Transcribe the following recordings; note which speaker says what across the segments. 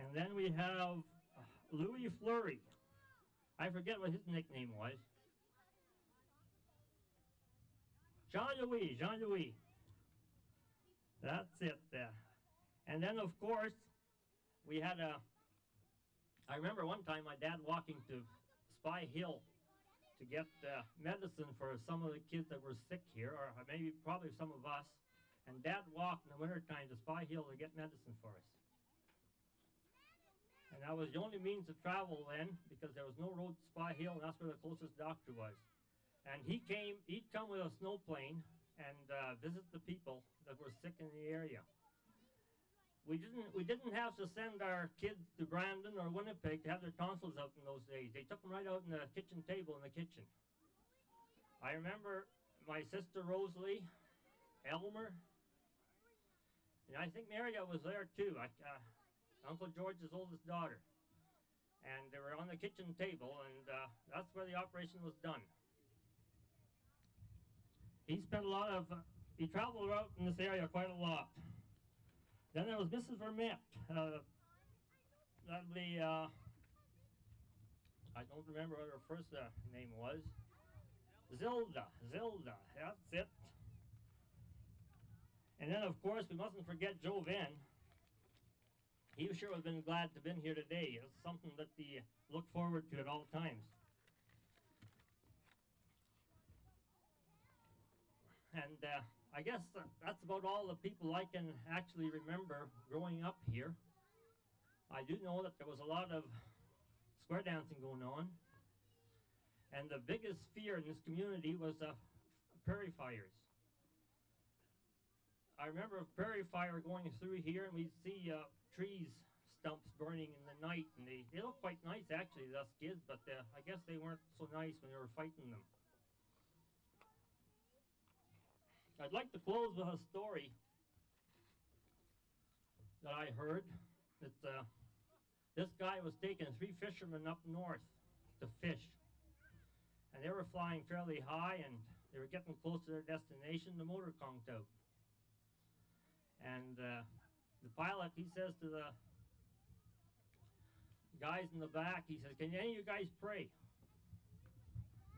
Speaker 1: And then we have Louis Fleury. I forget what his nickname was. Jean-Louis, Jean-Louis. That's it. And then, of course, we had I remember one time my dad walking to Spy Hill to get medicine for some of the kids that were sick here, or maybe probably some of us. And Dad walked in the wintertime to Spy Hill to get medicine for us. And that was the only means of travel then, because there was no road to Spy Hill, and that's where the closest doctor was. And he'd come with a snowplane and visit the people that were sick in the area. We didn't have to send our kids to Brandon or Winnipeg to have their tonsils out in those days. They took them right out in the kitchen table in the kitchen. I remember my sister Rosalie, Elmer, and I think Maria was there too. Uncle George's oldest daughter. And they were on the kitchen table, and that's where the operation was done. He spent a lot of, he traveled out in this area quite a lot. Then there was Mrs. Vermette. That'd be, I don't remember what her first name was. Zilda, that's it. And then, of course, we mustn't forget Joe Venn. He sure would have been glad to have been here today. It's something that they look forward to at all times. And I guess that's about all the people I can actually remember growing up here. I do know that there was a lot of square dancing going on. And the biggest fear in this community was prairie fires. I remember a prairie fire going through here, and we'd see trees stumps burning in the night, and they look quite nice actually to us kids, but I guess they weren't so nice when they were fighting them. I'd like to close with a story that I heard, that this guy was taking 3 fishermen up north to fish, and they were flying fairly high, and they were getting close to their destination. The motor conked out, and the pilot, he says to the guys in the back, he says, "Can any of you guys pray?"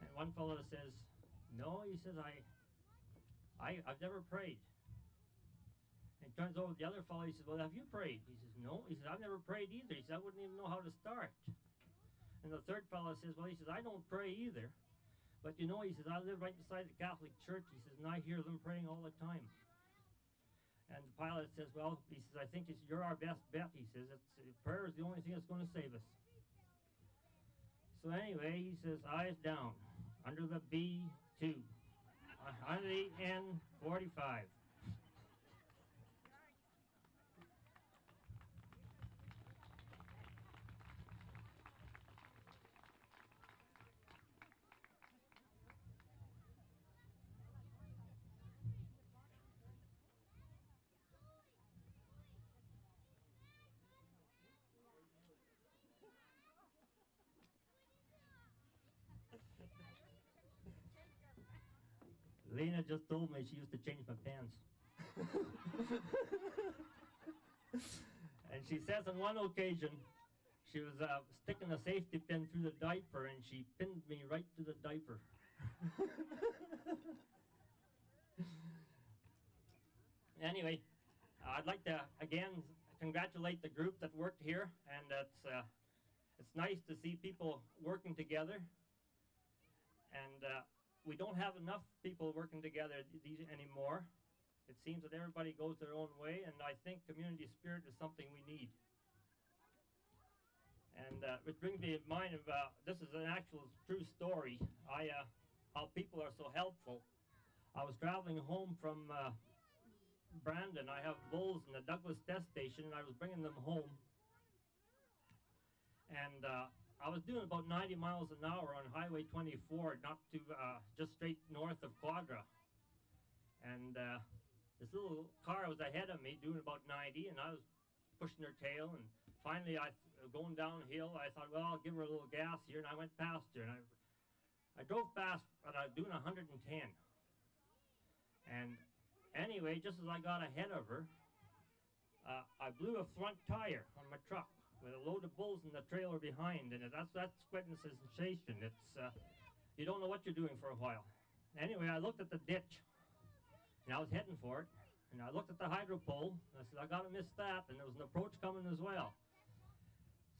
Speaker 1: And one fellow says, "No," he says, I've never prayed. And he turns over to the other fellow, he says, "Well, have you prayed?" He says, "No." He says, "I've never prayed either." He says, "I wouldn't even know how to start." And the third fellow says, "Well," he says, "I don't pray either. But you know," he says, "I live right beside the Catholic Church." He says, "And I hear them praying all the time." And the pilot says, "Well," he says, "I think you're our best bet." He says, "Prayer is the only thing that's going to save us." So anyway, he says, eyes down, under the B2, under the N45. Lena just told me she used to change my pants. And she says on one occasion, she was sticking a safety pin through the diaper, and she pinned me right through the diaper. Anyway, I'd like to again congratulate the group that worked here, and it's nice to see people working together. And we don't have enough people working together anymore. It seems that everybody goes their own way, and I think community spirit is something we need. And which brings me in mind of, this is an actual true story, how people are so helpful. I was traveling home from Brandon. I have bulls in the Douglas test station, and I was bringing them home. And I was doing about 90 miles an hour on Highway 24, not too, just straight north of Quadra. And this little car was ahead of me doing about 90, and I was pushing her tail, and finally going downhill, I thought, well, I'll give her a little gas here, and I went past her, and I drove past, but I was doing 110. And anyway, just as I got ahead of her, I blew a front tire on my truck. with a load of bulls in the trailer behind, and that's quite a sensation. It's you don't know what you're doing for a while. Anyway, I looked at the ditch, and I was heading for it, and I looked at the hydro pole, and I said, I gotta miss that, and there was an approach coming as well.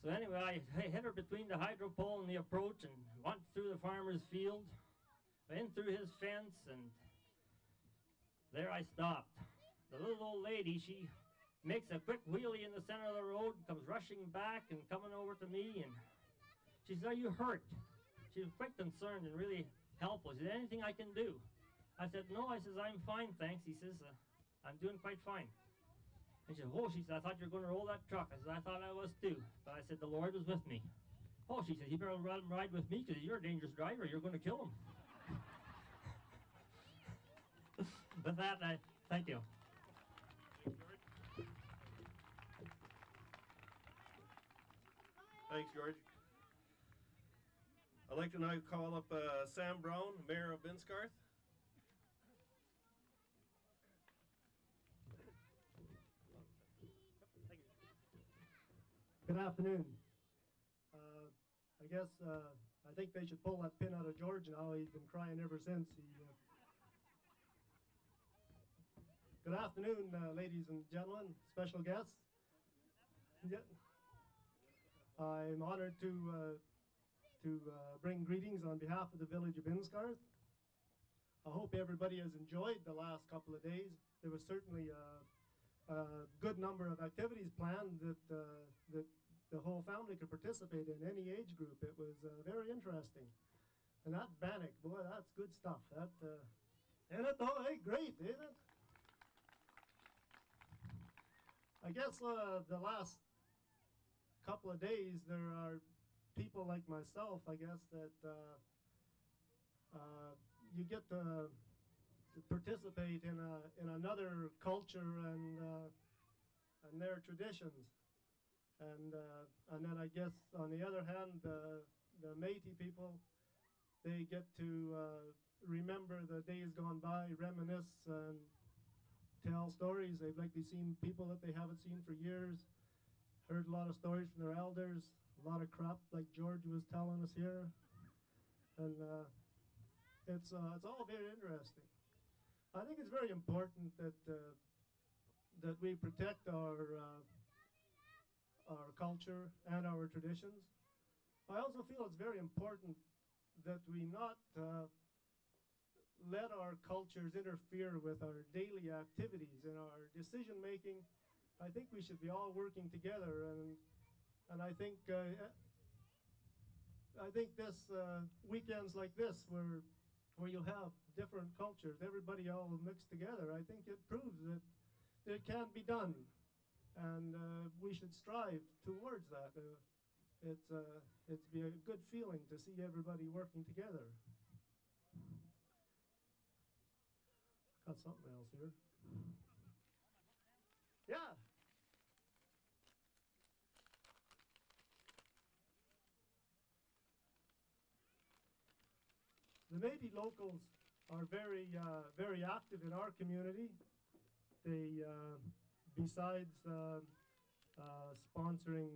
Speaker 1: So anyway, I hit her between the hydro pole and the approach, and went through the farmer's field, in through his fence, and there I stopped. The little old lady, she makes a quick wheelie in the center of the road, and comes rushing back and coming over to me, and she said, are you hurt? She was quite concerned and really helpful. She said, anything I can do? I said, no. I says, I'm fine, thanks. He says, I'm doing quite fine. And she said, oh, she said, I thought you were going to roll that truck. I said, I thought I was too. But I said, the Lord was with me. Oh, she said, you better let him ride with me because you're a dangerous driver. You're going to kill him. With that, thank you.
Speaker 2: Thanks, George. I'd like to now call up Sam Brown, Mayor of Binscarth.
Speaker 3: Good afternoon. I guess I think they should pull that pin out of George now. He's been crying ever since. Good afternoon, ladies and gentlemen, special guests. Yeah. I'm honored to bring greetings on behalf of the village of Binscarth. I hope everybody has enjoyed the last couple of days. There was certainly a good number of activities planned that the whole family could participate in, any age group. It was very interesting. And that bannock, boy, that's good stuff. That, isn't it though? Hey, great, isn't it? I guess the last couple of days there are people like myself, I guess, that you get to participate in another culture and their traditions. And then I guess on the other hand, the Metis people, they get to remember the days gone by, reminisce and tell stories. They've likely seen people that they haven't seen for years, heard a lot of stories from their elders, a lot of crap like George was telling us here. And it's all very interesting. I think it's very important that that we protect our culture and our traditions. I also feel it's very important that we not let our cultures interfere with our daily activities and our decision making. I think we should be all working together, and I think this weekends like this, where you have different cultures, everybody all mixed together, I think it proves that it can be done, and we should strive towards that. It's be a good feeling to see everybody working together. Got something else here. Yeah. The Metis locals are very active in our community. They, besides sponsoring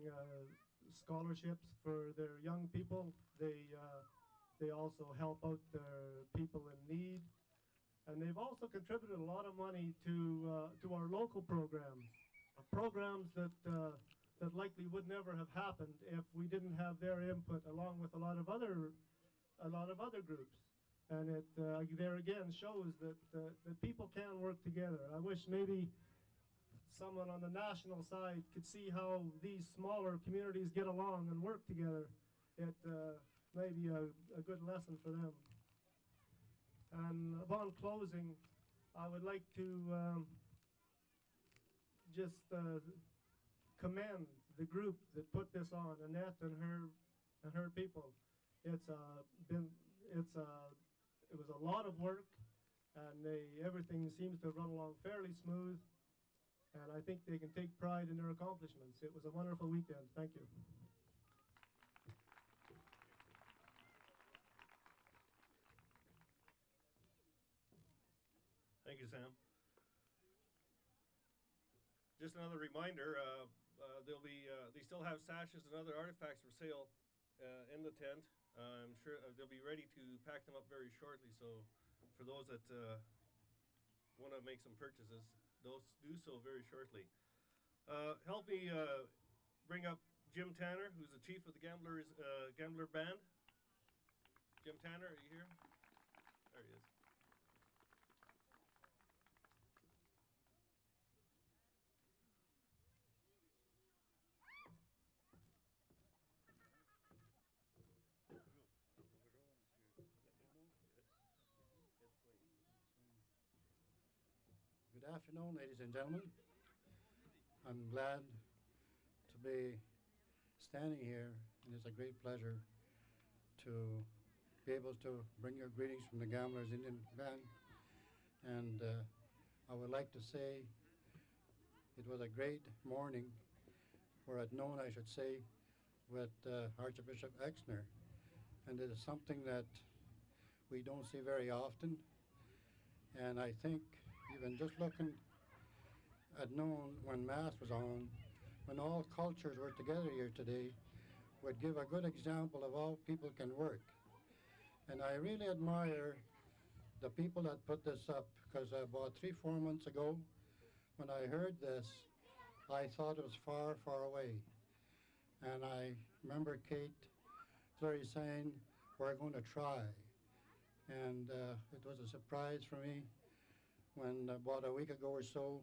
Speaker 3: scholarships for their young people, they also help out their people in need, and they've also contributed a lot of money to our local programs that that likely would never have happened if we didn't have their input, along with a lot of other groups. And it there again shows that that people can work together. I wish maybe someone on the national side could see how these smaller communities get along and work together. It may be a good lesson for them. And upon closing, I would like to just commend the group that put this on, Annette and her people. It was a lot of work, and everything seems to run along fairly smooth, and I think they can take pride in their accomplishments. It was a wonderful weekend. Thank you.
Speaker 2: Thank you, Sam. Just another reminder, they still have sashes and other artifacts for sale in the tent. I'm sure they'll be ready to pack them up very shortly. So for those that want to make some purchases, those do so very shortly. Help me bring up Jim Tanner, who's the chief of the Gambler Band. Jim Tanner, are you here? There he is.
Speaker 4: Good afternoon, ladies and gentlemen. I'm glad to be standing here, and it's a great pleasure to be able to bring your greetings from the Gamblers Indian Band. And I would like to say it was a great morning, or at noon I should say, with Archbishop Exner. And it is something that we don't see very often. And I think even just looking at noon when Mass was on, when all cultures were together here today, would give a good example of how people can work. And I really admire the people that put this up, because about 3-4 months ago, when I heard this, I thought it was far, far away. And I remember Kate Fleury saying, we're going to try. And it was a surprise for me when about a week ago or so,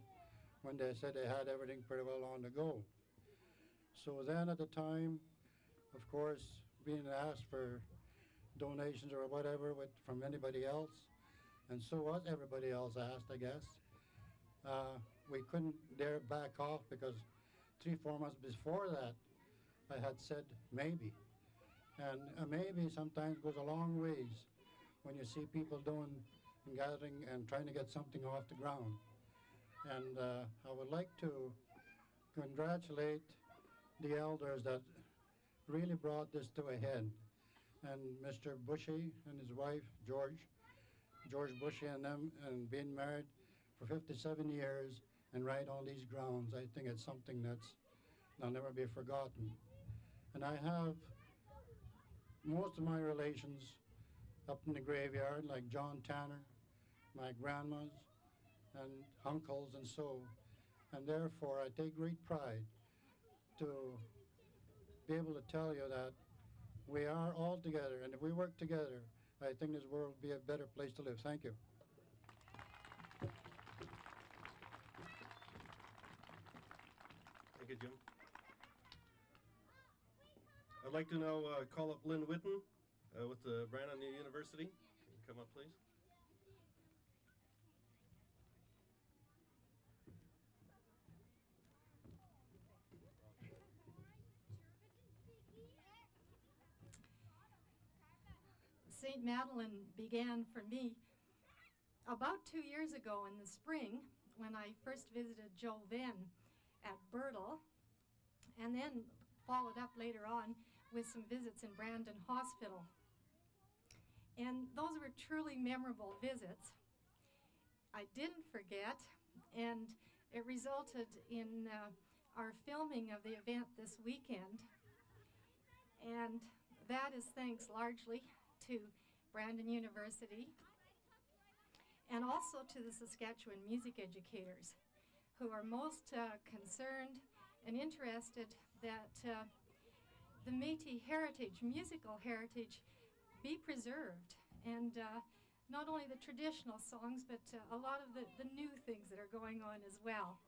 Speaker 4: when they said they had everything pretty well on the go. So then at the time, of course, being asked for donations or whatever from anybody else, and so was everybody else asked, I guess. We couldn't dare back off, because 3-4 months before that, I had said maybe. And a maybe sometimes goes a long ways when you see people doing and gathering and trying to get something off the ground. And I would like to congratulate the elders that really brought this to a head. And Mr. Bushy and his wife, George Bushy and them, and being married for 57 years and right on these grounds, I think it's something that'll never be forgotten. And I have most of my relations up in the graveyard, like John Tanner, my grandmas and uncles and so. And therefore, I take great pride to be able to tell you that we are all together, and if we work together, I think this world will be a better place to live. Thank you.
Speaker 2: Thank you, Jim. I'd like to now call up Lynn Whitten with the Brandon University. Can you come up, please?
Speaker 5: Sainte-Madeleine began for me about 2 years ago in the spring, when I first visited Joe Venn at Bertle, and then followed up later on with some visits in Brandon Hospital. And those were truly memorable visits. I didn't forget, and it resulted in our filming of the event this weekend. And that is thanks largely to Brandon University and also to the Saskatchewan music educators, who are most concerned and interested that the Metis heritage, musical heritage, be preserved, and not only the traditional songs, but a lot of the new things that are going on as well.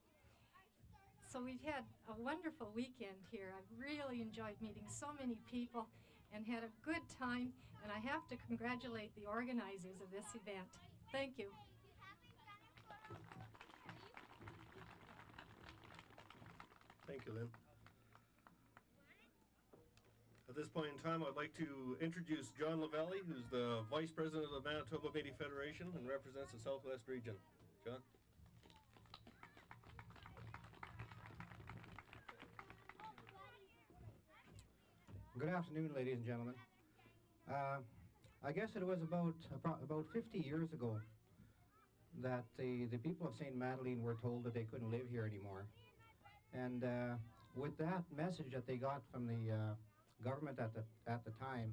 Speaker 5: So we've had a wonderful weekend here. I've really enjoyed meeting so many people and had a good time, and I have to congratulate the organizers of this event. Thank you.
Speaker 2: Thank you, Lynn. At this point in time, I'd like to introduce John Lavelli, who's the Vice President of the Manitoba Métis Federation and represents the Southwest region. John?
Speaker 6: Good afternoon, ladies and gentlemen. I guess it was about 50 years ago that the people of Sainte-Madeleine were told that they couldn't live here anymore. And with that message that they got from the government at the time,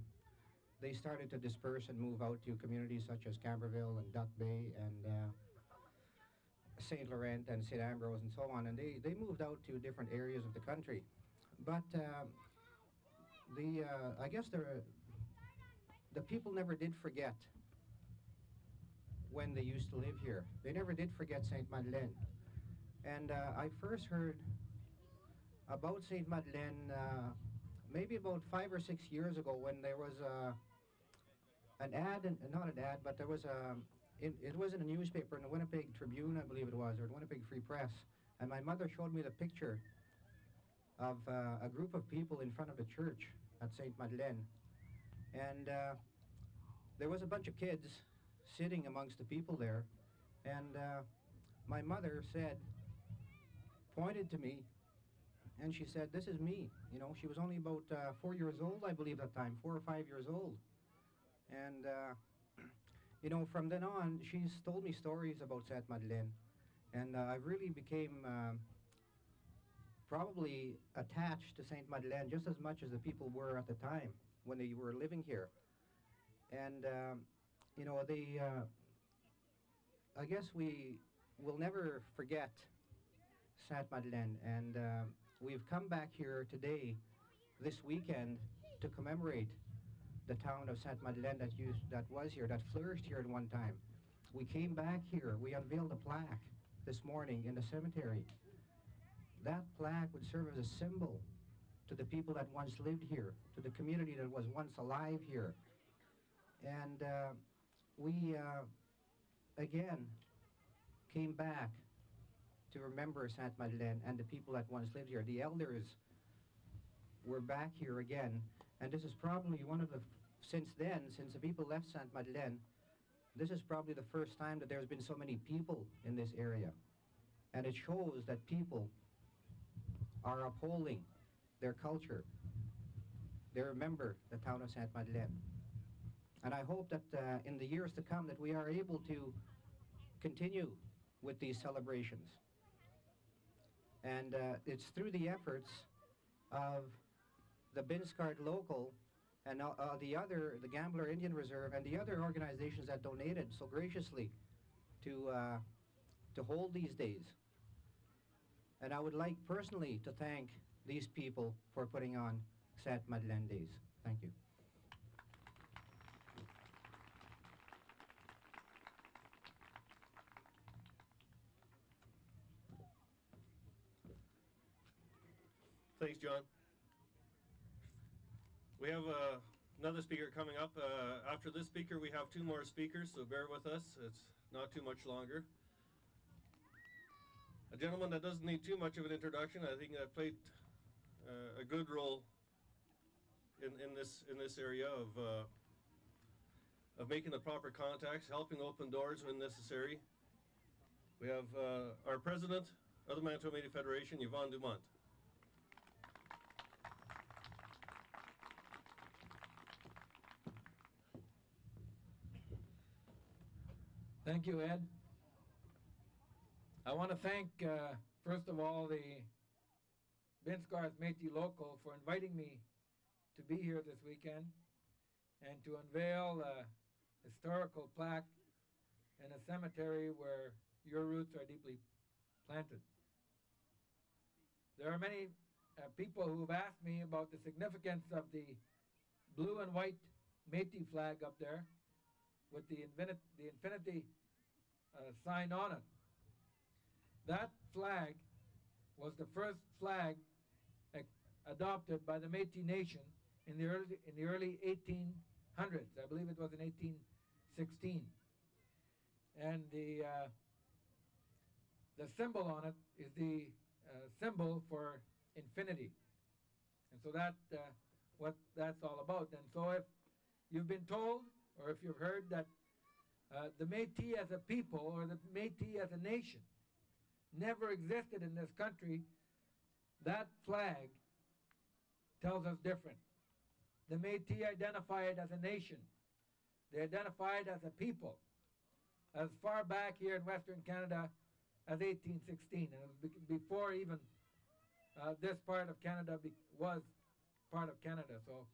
Speaker 6: they started to disperse and move out to communities such as Camberville and Duck Bay and St. Laurent and St. Ambrose and so on, and they moved out to different areas of the country. But I guess the people never did forget when they used to live here. They never did forget Sainte-Madeleine. And I first heard about Sainte-Madeleine maybe about 5 or 6 years ago, when there was an ad, not an ad, but there was it was in a newspaper, in the Winnipeg Tribune, I believe it was, or the Winnipeg Free Press, and my mother showed me the picture of a group of people in front of the church at Sainte-Madeleine. And there was a bunch of kids sitting amongst the people there, and my mother pointed to me, and she said, "This is me." You know, she was only about 4 years old, I believe, at the time, 4 or 5 years old. And you know, from then on, she's told me stories about Sainte-Madeleine, and I really became probably attached to Sainte-Madeleine just as much as the people were at the time when they were living here. And you know, I guess we will never forget Sainte-Madeleine, and we've come back here today, this weekend, to commemorate the town of Sainte-Madeleine that was here, that flourished here at one time. We came back here, we unveiled a plaque this morning in the cemetery. That plaque would serve as a symbol to the people that once lived here, to the community that was once alive here. And we, again, came back to remember Sainte-Madeleine and the people that once lived here. The elders were back here again, and this is probably one of the, since the people left Sainte-Madeleine, this is probably the first time that there's been so many people in this area. And it shows that people are upholding their culture. They remember the town of Sainte-Madeleine. And I hope that in the years to come that we are able to continue with these celebrations. And it's through the efforts of the Binscard Local and the Gambler Indian Reserve and the other organizations that donated so graciously to hold these days. And I would like personally to thank these people for putting on Sainte-Madeleine Days. Thank you.
Speaker 2: Thanks, John. We have another speaker coming up. After this speaker, we have 2 more speakers, so bear with us. It's not too much longer. A gentleman that doesn't need too much of an introduction. I think that played a good role in this area of making the proper contacts, helping open doors when necessary. We have our president of the Manitoba Métis Federation, Yvonne Dumont.
Speaker 7: Thank you, Ed. I want to thank, first of all, the Binscard Métis Local for inviting me to be here this weekend and to unveil a historical plaque in a cemetery where your roots are deeply planted. There are many people who have asked me about the significance of the blue and white Métis flag up there with the infinity sign on it. That flag was the first flag adopted by the Métis Nation in the early 1800s. I believe it was in 1816. And the symbol on it is the symbol for infinity. And so that's what that's all about. And so if you've been told, or if you've heard that the Métis as a people, or the Métis as a nation, never existed in this country, that flag tells us different. The Métis identified as a nation. They identified as a people as far back here in Western Canada as 1816, and it was before even this part of Canada was part of Canada. So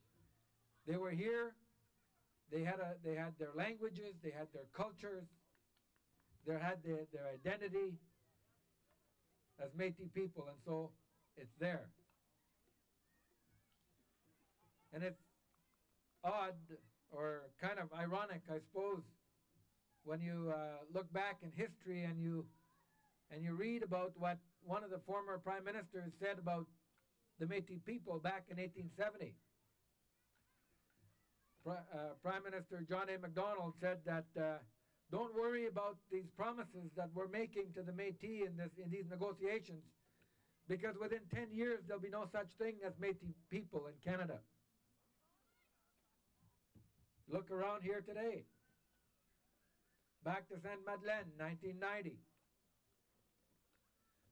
Speaker 7: they were here. They had their languages. They had their cultures. They had their identity as Métis people, and so it's there. And it's odd or kind of ironic, I suppose, when you look back in history and you read about what one of the former prime ministers said about the Métis people back in 1870. Prime Minister John A. Macdonald said that don't worry about these promises that we're making to the Métis in these negotiations, because within 10 years there'll be no such thing as Métis people in Canada. Look around here today. Back to Sainte-Madeleine, 1990.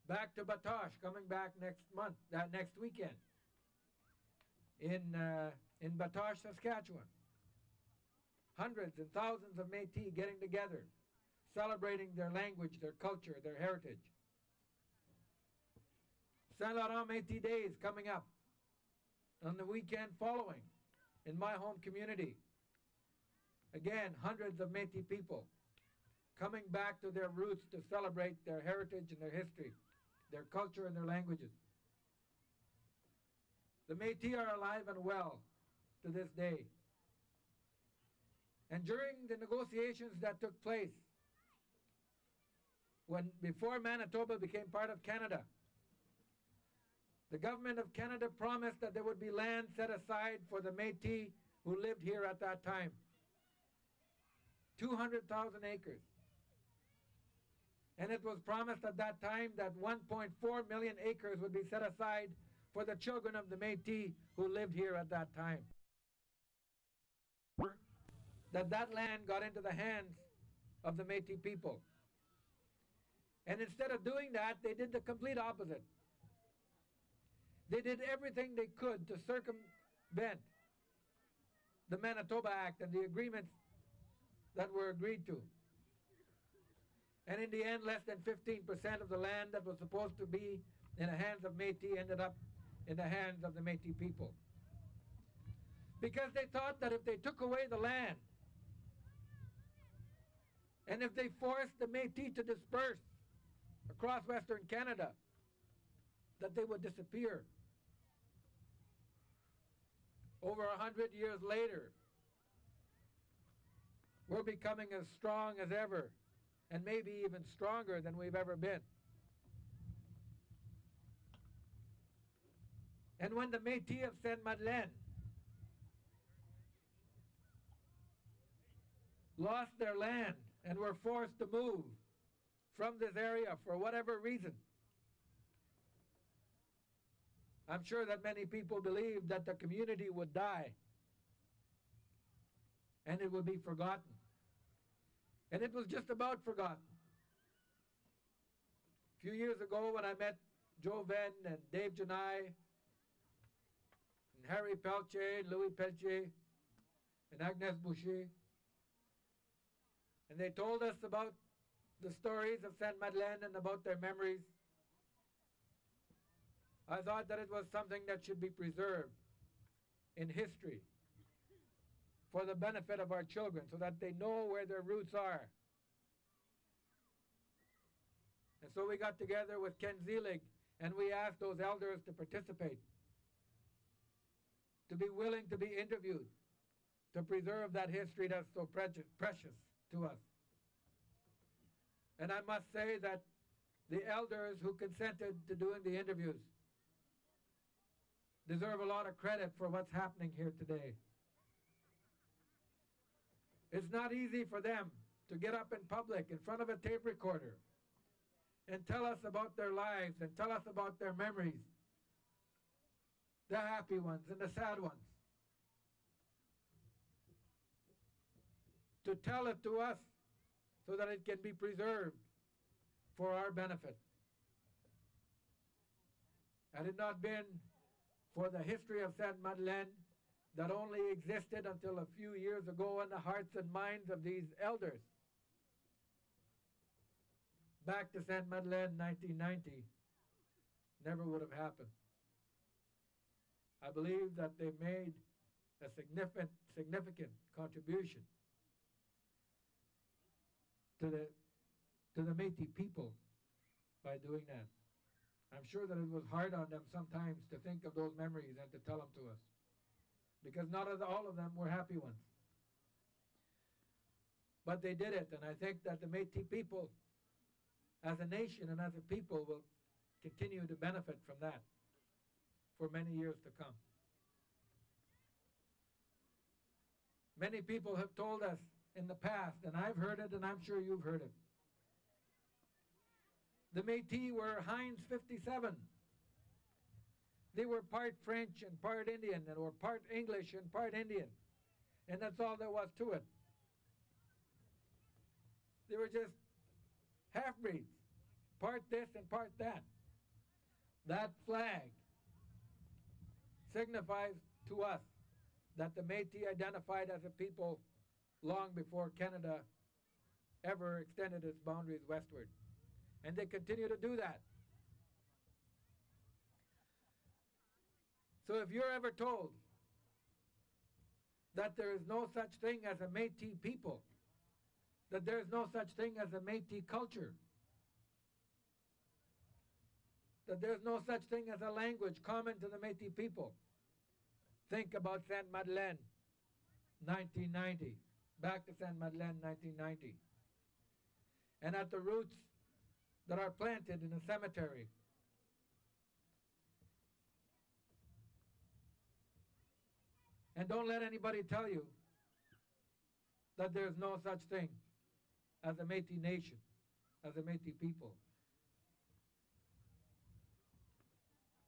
Speaker 7: Back to Batoche, coming back next weekend in Batoche, Saskatchewan. Hundreds and thousands of Métis getting together, celebrating their language, their culture, their heritage. Saint Laurent Métis Days coming up on the weekend following in my home community. Again, hundreds of Métis people coming back to their roots to celebrate their heritage and their history, their culture and their languages. The Métis are alive and well to this day. And during the negotiations that took place, before Manitoba became part of Canada, the government of Canada promised that there would be land set aside for the Métis who lived here at that time. 200,000 acres. And it was promised at that time that 1.4 million acres would be set aside for the children of the Métis who lived here at that time. That land got into the hands of the Métis people. And instead of doing that, they did the complete opposite. They did everything they could to circumvent the Manitoba Act and the agreements that were agreed to. And in the end, less than 15% of the land that was supposed to be in the hands of Métis ended up in the hands of the Métis people. Because they thought that if they took away the land, and if they forced the Métis to disperse across Western Canada, that they would disappear. Over 100 years later, we're becoming as strong as ever, and maybe even stronger than we've ever been. And when the Métis of Sainte-Madeleine lost their land and were forced to move from this area for whatever reason, I'm sure that many people believed that the community would die and it would be forgotten. And it was just about forgotten. A few years ago when I met Joe Venn and Dave Janai and Harry Pelche, Louis Pelche, and Agnes Boucher, and they told us about the stories of Sainte-Madeleine and about their memories, I thought that it was something that should be preserved in history for the benefit of our children so that they know where their roots are. And so we got together with Ken Zelig and we asked those elders to participate, to be willing to be interviewed, to preserve that history that's so precious to us. And I must say that the elders who consented to doing the interviews deserve a lot of credit for what's happening here today. It's not easy for them to get up in public in front of a tape recorder and tell us about their lives and tell us about their memories, the happy ones and the sad ones. To tell it to us so that it can be preserved for our benefit. Had it not been for the history of Sainte-Madeleine that only existed until a few years ago in the hearts and minds of these elders, back to Sainte-Madeleine 1990, never would have happened. I believe that they made a significant contribution to the Métis people by doing that. I'm sure that it was hard on them sometimes to think of those memories and to tell them to us, because not all of them were happy ones. But they did it, and I think that the Métis people, as a nation and as a people, will continue to benefit from that for many years to come. Many people have told us in the past, and I've heard it, and I'm sure you've heard it. The Métis were Heinz 57. They were part French and part Indian, or part English and part Indian. And that's all there was to it. They were just half-breeds, part this and part that. That flag signifies to us that the Métis identified as a people long before Canada ever extended its boundaries westward. And they continue to do that. So if you're ever told that there is no such thing as a Métis people, that there is no such thing as a Métis culture, that there's no such thing as a language common to the Métis people, think about Sainte-Madeleine, 1990. Back to Sainte-Madeleine, 1990. And at the roots that are planted in a cemetery. And don't let anybody tell you that there's no such thing as a Métis nation, as a Métis people.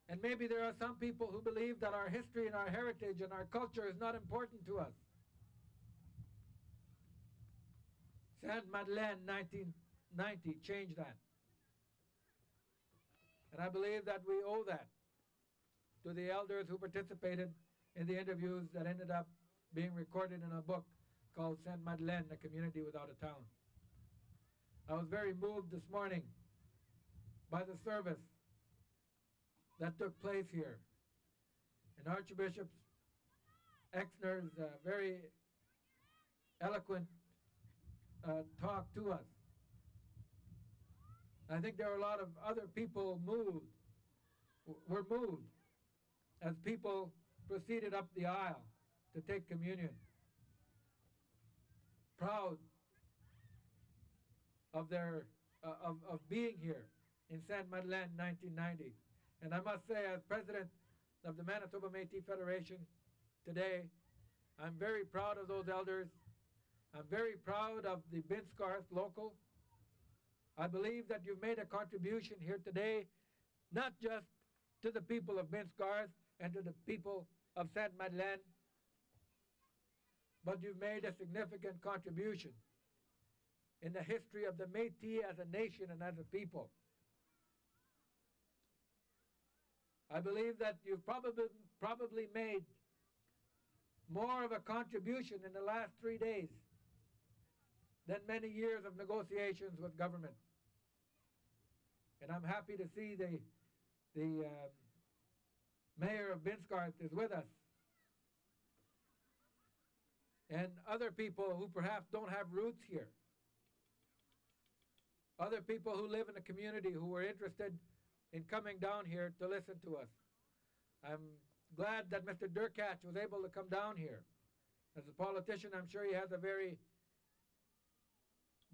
Speaker 7: And maybe there are some people who believe that our history and our heritage and our culture is not important to us. Sainte-Madeleine, 1990, changed that. And I believe that we owe that to the elders who participated in the interviews that ended up being recorded in a book called Sainte-Madeleine, a Community Without a Town. I was very moved this morning by the service that took place here. And Archbishop Exner's very eloquent talk to us. I think there were a lot of other people were moved as people proceeded up the aisle to take communion. Proud of their of being here in Sainte-Madeleine, 1990. And I must say, as president of the Manitoba Métis Federation today, I'm very proud of those elders. I'm very proud of the Binscarth local. I believe that you've made a contribution here today, not just to the people of Binscarth and to the people of Sainte-Madeleine, but you've made a significant contribution in the history of the Métis as a nation and as a people. I believe that you've probably made more of a contribution in the last 3 days than many years of negotiations with government. And I'm happy to see the mayor of Binscarth is with us. And other people who perhaps don't have roots here. Other people who live in the community who were interested in coming down here to listen to us. I'm glad that Mr. Durkach was able to come down here. As a politician, I'm sure he has a very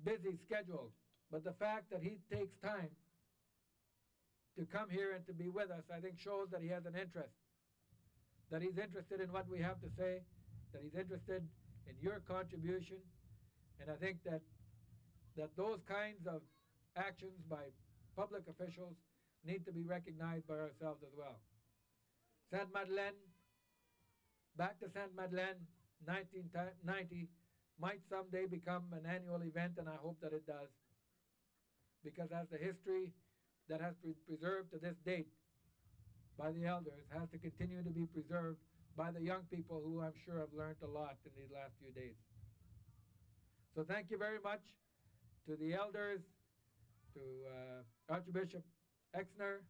Speaker 7: busy schedule, but the fact that he takes time to come here and to be with us, I think shows that he has an interest, that he's interested in what we have to say, that he's interested in your contribution, and I think that those kinds of actions by public officials need to be recognized by ourselves as well. Sainte-Madeleine, back to Sainte-Madeleine, 1990, might someday become an annual event, and I hope that it does. Because as the history that has been preserved to this date by the elders has to continue to be preserved by the young people who I'm sure have learned a lot in these last few days. So thank you very much to the elders, to Archbishop Exner,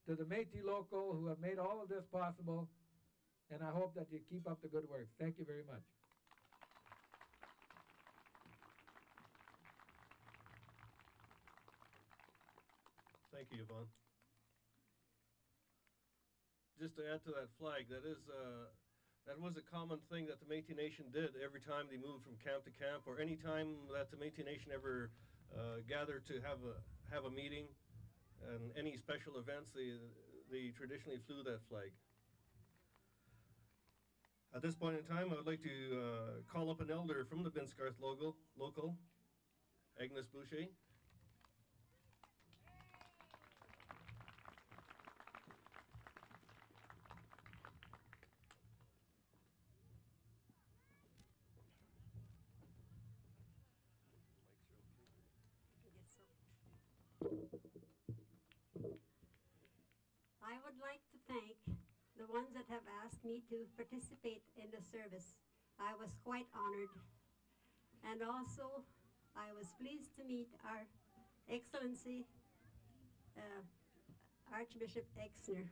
Speaker 7: to the Metis local who have made all of this possible, and I hope that you keep up the good work. Thank you very much.
Speaker 2: Thank you, Yvonne. Just to add to that flag, that was a common thing that the Métis Nation did every time they moved from camp to camp, or any time that the Métis Nation ever gathered to have a meeting and any special events, they traditionally flew that flag. At this point in time, I would like to call up an elder from the Binscarth local, Agnes Boucher.
Speaker 8: I would like to thank the ones that have asked me to participate in the service. I was quite honored. And also, I was pleased to meet our Excellency, Archbishop Exner.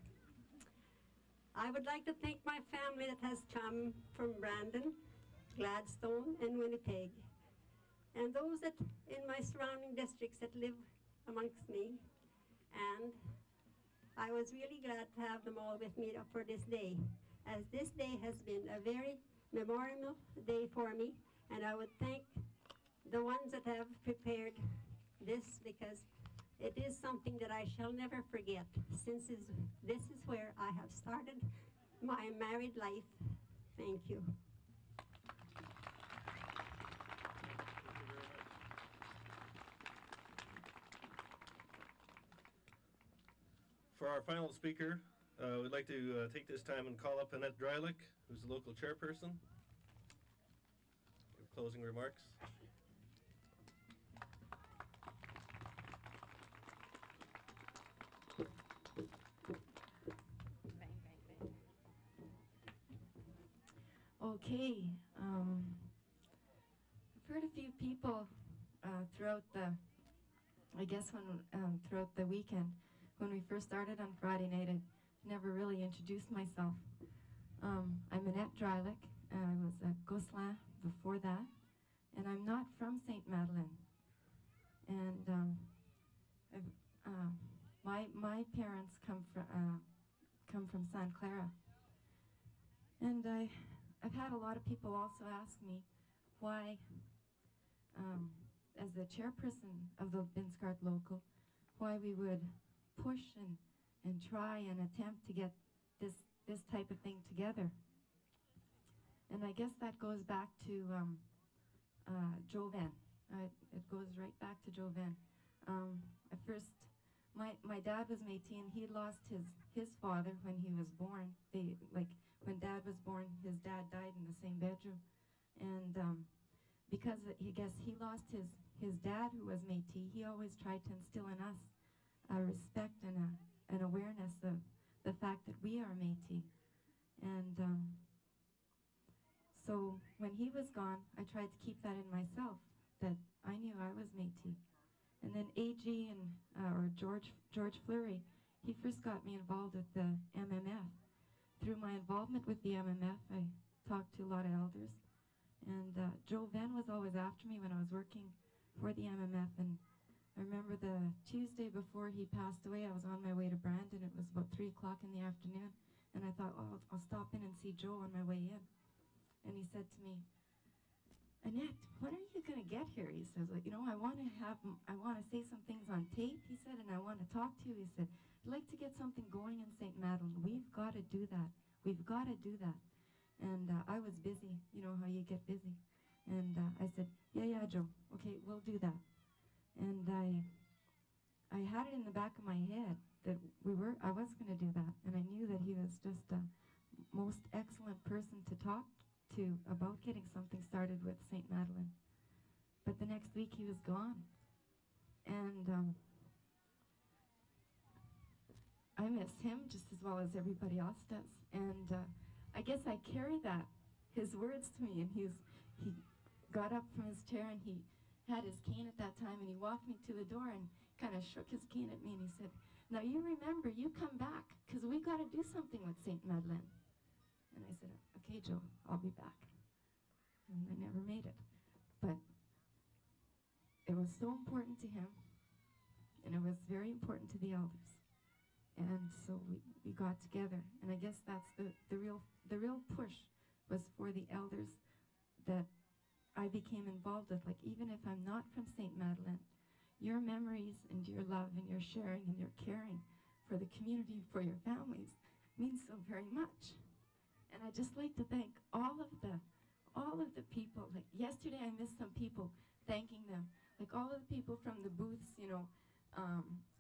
Speaker 8: I would like to thank my family that has come from Brandon, Gladstone, and Winnipeg, and those that in my surrounding districts that live amongst me. And I was really glad to have them all with me for this day, as this day has been a very memorable day for me, and I would thank the ones that have prepared this, because it is something that I shall never forget, since this is where I have started my married life. Thank you.
Speaker 2: For our final speaker, we'd like to take this time and call up Annette Drylick, who's the local chairperson. Give closing remarks.
Speaker 9: Okay, I've heard a few people throughout the weekend. When we first started on Friday night, I never really introduced myself. I'm Annette Drylick. I was at Gosselin before that, and I'm not from Sainte-Madeleine. And my parents come from Santa Clara. And I've had a lot of people also ask me why, as the chairperson of the Binscarth local, why we would push and try and attempt to get this type of thing together. And I guess that goes back to Jovan. It goes right back to Jovan. At first, my dad was Métis, and he lost his father when he was born. When Dad was born, his dad died in the same bedroom, and because I guess he lost his dad, who was Métis, he always tried to instill in us a respect and an awareness of the fact that we are Métis. And so when he was gone, I tried to keep that in myself, that I knew I was Métis. And then AG or George Fleury, he first got me involved with the MMF. Through my involvement with the MMF, I talked to a lot of elders. And Joe Venn was always after me when I was working for the MMF. And I remember the Tuesday before he passed away, I was on my way to Brandon. It was about 3 o'clock in the afternoon. And I thought, oh, I'll stop in and see Joe on my way in. And he said to me, Annette, when are you going to get here? He says, I want to say some things on tape, he said, and I want to talk to you. He said, I'd like to get something going in Sainte-Madeleine. We've got to do that. We've got to do that. And I was busy, you know how you get busy. And I said, yeah, Joe, okay, we'll do that. And I had it in the back of my head that I was going to do that. And I knew that he was just a most excellent person to talk to about getting something started with Sainte-Madeleine. But the next week he was gone. And I miss him just as well as everybody else does. And I guess I carry his words to me. And he got up from his chair, and he had his cane at that time, and he walked me to the door and kind of shook his cane at me, and he said, now you remember, you come back. got to do something with Sainte-Madeleine. And I said, okay, Joe, I'll be back. And I never made it. But it was so important to him, and it was very important to the elders. And so we got together, and I guess that's the real push was for the elders that I became involved with. Like, even if I'm not from Sainte-Madeleine, your memories and your love and your sharing and your caring for the community, for your families, means so very much. And I'd just like to thank all of the people. Like yesterday, I missed some people, thanking them. Like all of the people from the booths, you know,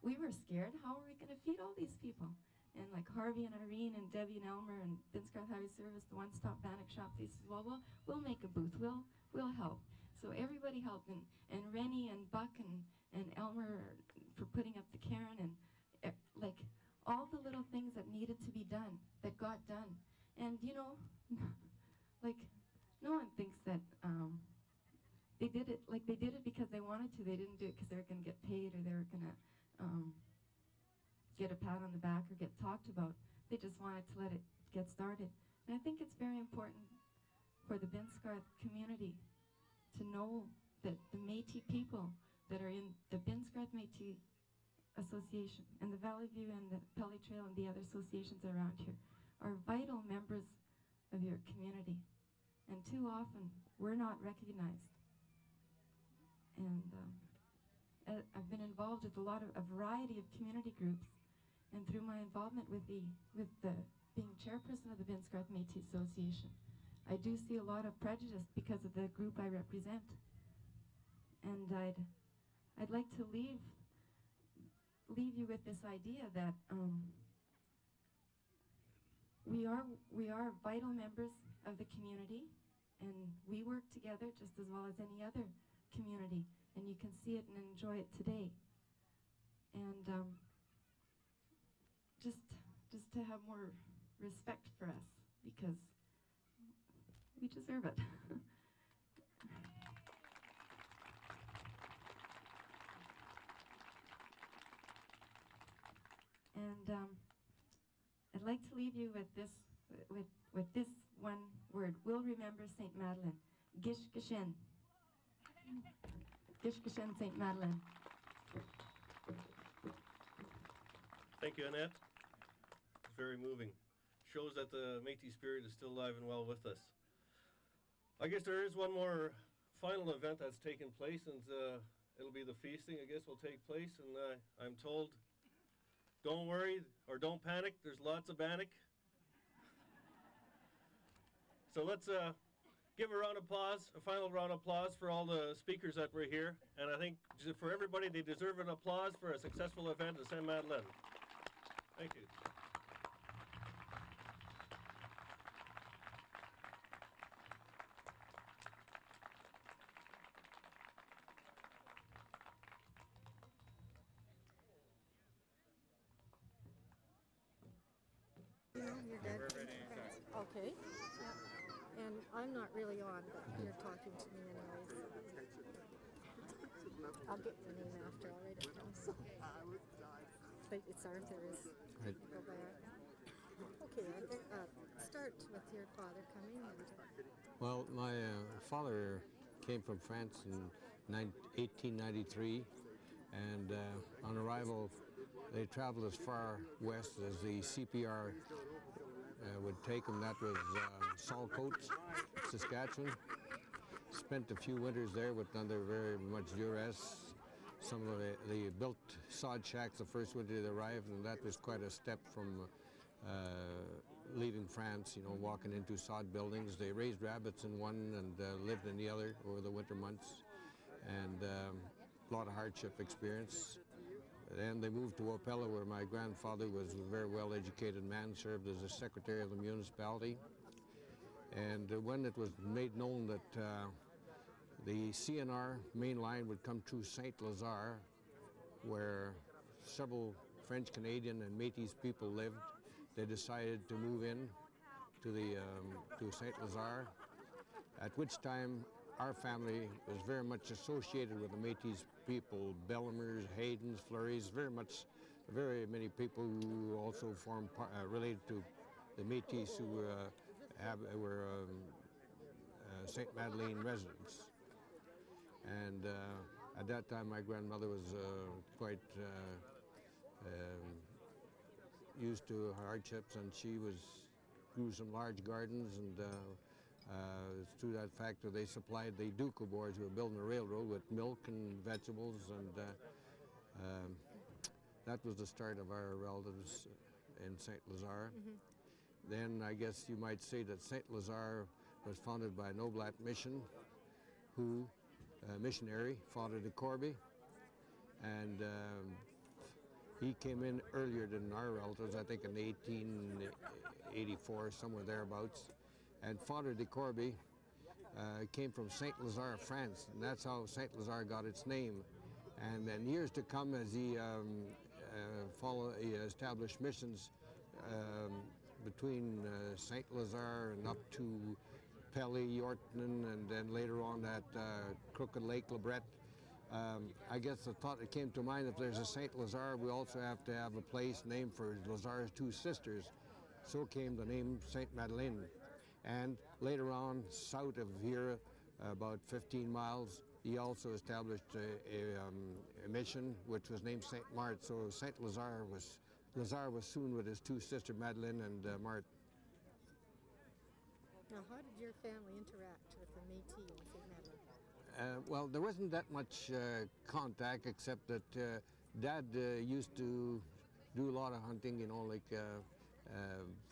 Speaker 9: we were scared. How are we going to feed all these people? And like Harvey and Irene and Debbie and Elmer and Binscott Highway Service, the One Stop Bannock Shop, they said, well, we'll make a booth. We'll help. So everybody helped, and Rennie and Buck and Elmer for putting up the cairn, and like all the little things that needed to be done, that got done. And you know, like no one thinks that they did it, like they did it because they wanted to. They didn't do it because they were going to get paid or they were going to get a pat on the back or get talked about. They just wanted to let it get started. And I think it's very important for the Binscarth community to know that the Métis people that are in the Binscarth Métis Association and the Valley View and the Pelly Trail and the other associations around here are vital members of your community. And too often, we're not recognized. And I've been involved with a variety of community groups, and through my involvement with being chairperson of the Binscarth Métis Association, I do see a lot of prejudice because of the group I represent. And I'd like to leave you with this idea that we are vital members of the community, and we work together just as well as any other community, and you can see it and enjoy it today. And just to have more respect for us, because we deserve it. And I'd like to leave you with this one word. We'll remember Sainte-Madeleine. Gish Gishen. Gish Gishen, Sainte-Madeleine.
Speaker 2: Thank you, Annette. It's very moving. Shows that the Métis spirit is still alive and well with us. I guess there is one more final event that's taken place, and it'll be the feasting, I guess, will take place. And I'm told, don't worry or don't panic, there's lots of bannock. So let's give a round of applause, a final round of applause for all the speakers that were here. And I think for everybody, they deserve an applause for a successful event at Sainte-Madeleine. Thank you.
Speaker 5: You're dead. Okay. Yeah. And I'm not really on, but you're talking to me anyways. I'll get your name after. I'll write it down. So. But it's Arthur. Go by Arthur. Okay. Start with your father coming.
Speaker 10: Well, my father came from France in 1893, and on arrival, they traveled as far west as the CPR would take them. That was Saltcoats, Saskatchewan. Spent a few winters there with under very much duress. Some of they built sod shacks the first winter they arrived, and that was quite a step from leaving France, you know, walking into sod buildings. They raised rabbits in one and lived in the other over the winter months, and a lot of hardship experience. Then they moved to Opella, where my grandfather was a very well-educated man, served as a secretary of the municipality. And when it was made known that the CNR main line would come through Saint-Lazare, where several French, Canadian, and Métis people lived, they decided to move in to Saint-Lazare, at which time our family was very much associated with the Métis people, Bellamers, Haydens, Fleurys, very much very many people who also form related to the Metis who were Sainte-Madeleine residents. And at that time, my grandmother was quite used to hardships, and she grew some large gardens, and through that factor they supplied the Ducal boys who were building the railroad with milk and vegetables, and that was the start of our relatives in St. Lazare. Then I guess you might say that St. Lazare was founded by an Oblat mission, who, missionary, Father de Corby, and he came in earlier than our relatives, I think in 1884, somewhere thereabouts. And Father de Corby came from St. Lazare, France, and that's how St. Lazare got its name. And in years to come, as he he established missions between St. Lazare and up to Pelly, Yorkton, and then later on at Crooked Lake, Lebret. I guess the thought that came to mind, if there's a St. Lazare, we also have to have a place named for Lazare's two sisters. So came the name Sainte-Madeleine. And later on, south of here, about 15 miles, he also established a mission which was named St. Mart. So St. Lazare was soon with his two sisters, Madeleine and Mart.
Speaker 11: Now, how did your family interact with the Métis in Sainte-Madeleine?
Speaker 10: Well, there wasn't that much contact, except that Dad used to do a lot of hunting, you know, like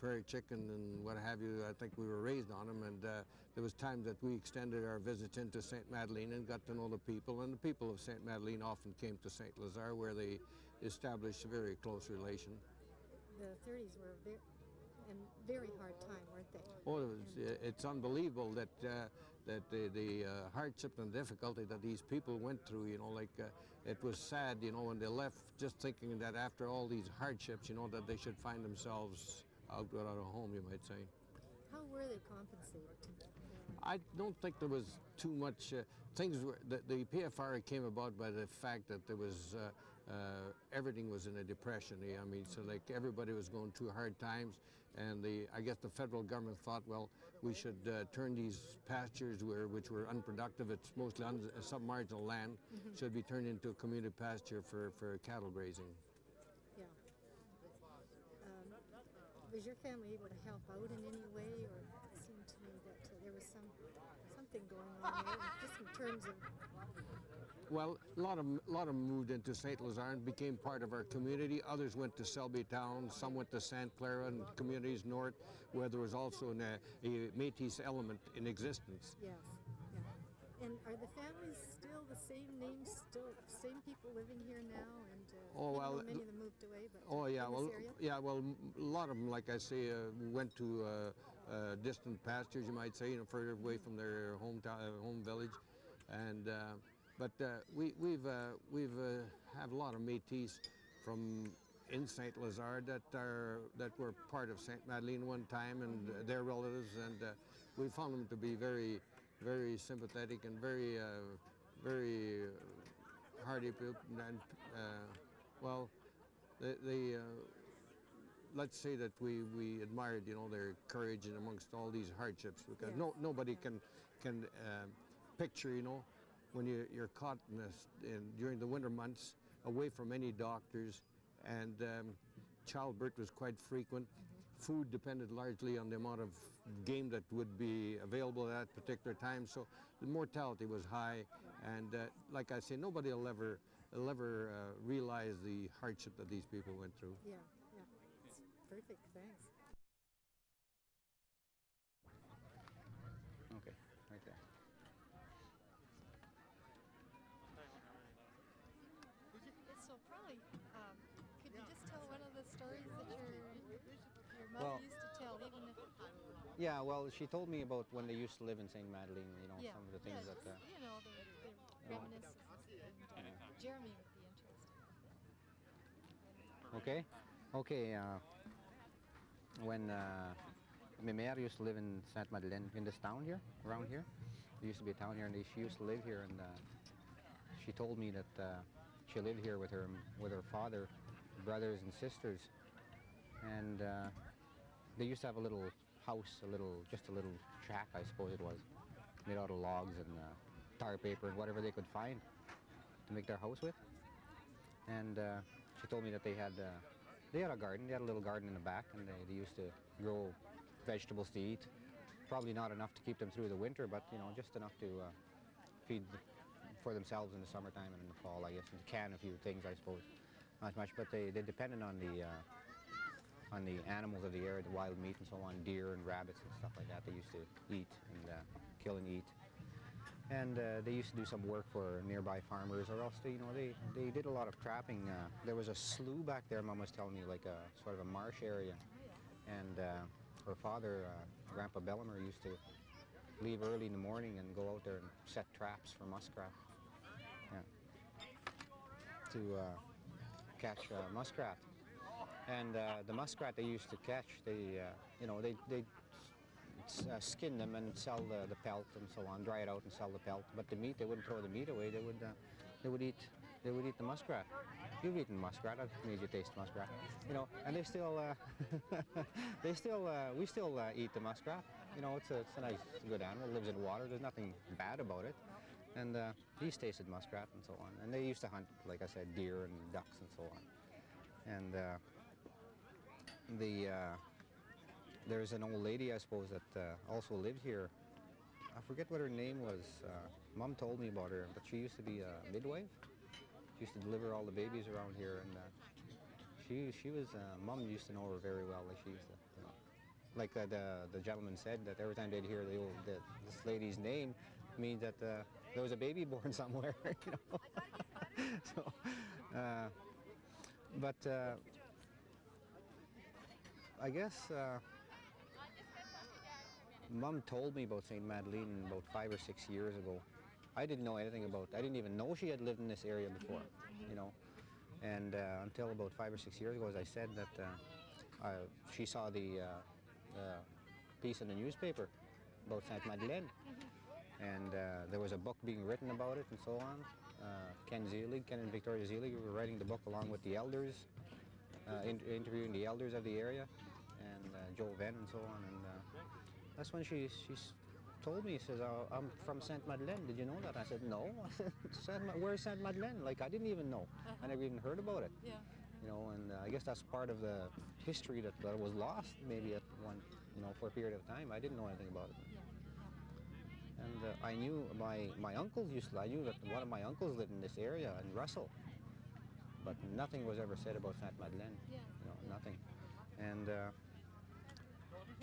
Speaker 10: prairie chicken and what have you. I think we were raised on them, and there was times that we extended our visits into Sainte-Madeleine and got to know the people, and the people of Sainte-Madeleine often came to St. Lazare, where they established a very close relation.
Speaker 11: The 30s were a very hard time, weren't they?
Speaker 10: Oh, it's unbelievable that the hardship and difficulty that these people went through, you know, like it was sad, you know, when they left, just thinking that after all these hardships, you know, that they should find themselves out without a home, you might say.
Speaker 11: How were they compensated?
Speaker 10: I don't think there was too much, things were, the PFR came about by the fact that there was, everything was in a depression. I mean, so like everybody was going through hard times, and I guess the federal government thought, well, we should turn these pastures which were unproductive, it's mostly submarginal land, should be turned into a community pasture for cattle grazing.
Speaker 11: Yeah. Was your family able to help out in any way, or it seemed to me that there was something going on there, just in terms of...
Speaker 10: Well, a lot of them moved into St. Lazare and became part of our community. Others went to Selby Town, some went to St. Clara and communities north, where there was also a Metis element in existence.
Speaker 11: Yes, yeah. And are the families still the same names, still same people living here now? And many of them moved away, but
Speaker 10: a lot of them, like I say, went to distant pastures, you might say, you know, further away from their home village, and. But we've have a lot of Metis from in St. Lazare that were part of Sainte-Madeleine one time, and their relatives, and we found them to be very, very sympathetic and very, very hardy people. And well, let's say that we admired, you know, their courage in amongst all these hardships, because nobody can picture, you know, when you're caught during the winter months, away from any doctors, and childbirth was quite frequent. Food depended largely on the amount of game that would be available at that particular time, so the mortality was high, and like I say, nobody will ever realize the hardship that these people went through.
Speaker 11: Yeah, yeah, it's perfect, thanks.
Speaker 6: Okay, right there.
Speaker 5: So probably, could you just tell one of the stories that your mother used to tell, even if...
Speaker 6: Yeah, well, she told me about when they used to live in Sainte-Madeleine, you know, some of the things that...
Speaker 5: you know, the reminiscences, and Jeremy would be interested.
Speaker 6: Okay, when my mère used to live in Sainte-Madeleine, in this town here, around here. There used to be a town here, and she used to live here, and she told me that she lived here with her father brothers and sisters, and they used to have a little house, just a little shack, I suppose it was, made out of logs and tar paper and whatever they could find to make their house with. And she told me that they had a garden. They had a little garden in the back, and they used to grow vegetables to eat. Probably not enough to keep them through the winter, but you know, just enough to feed for themselves in the summertime and in the fall, I guess, and can a few things, I suppose. Not much, but they depended on the animals of the area, the wild meat and so on, deer and rabbits and stuff like that. They used to eat and kill and eat. And they used to do some work for nearby farmers, or else they did a lot of trapping. There was a slough back there, Mom was telling me, like a sort of a marsh area. And her father, Grandpa Bellimer, used to leave early in the morning and go out there and set traps for muskrat. To catch muskrat. And the muskrat they used to catch, they skin them and sell the pelt and so on, dry it out and sell the pelt. But the meat, they wouldn't throw the meat away. They would eat the muskrat. You've eaten muskrat. I've made you taste muskrat. You know, and they still we still eat the muskrat. You know, it's a nice, good animal. Lives in water. There's nothing bad about it. And he's tasted muskrat and so on. And they used to hunt, like I said, deer and ducks and so on. And there's an old lady, I suppose, that also lived here. I forget what her name was. Mom told me about her, but she used to be a midwife. She used to deliver all the babies around here, and she was. Mom used to know her very well. Like she used to, like the gentleman said, that every time they'd hear this lady's name, means that there was a baby born somewhere. You know. So, but I guess. Mom told me about Sainte-Madeleine about 5 or 6 years ago. I didn't know anything about. I didn't even know she had lived in this area before, you know. And until about 5 or 6 years ago, as I said, that she saw the piece in the newspaper about Sainte-Madeleine, and there was a book being written about it and so on. Ken and Victoria Zelig were writing the book along with the elders, interviewing the elders of the area, and Joe Venn and so on. And that's when she told me, she says, oh, I'm from Sainte-Madeleine. Did you know that? I said, no. I said, where's Sainte-Madeleine? Like, I didn't even know. I never even heard about it.
Speaker 11: Yeah.
Speaker 6: You know, and I guess that's part of the history that was lost maybe at one, you know, for a period of time. I didn't know anything about it. Yeah. And I knew my uncles I knew that one of my uncles lived in this area in Russell. But nothing was ever said about Sainte-Madeleine. Yeah. You know, nothing. And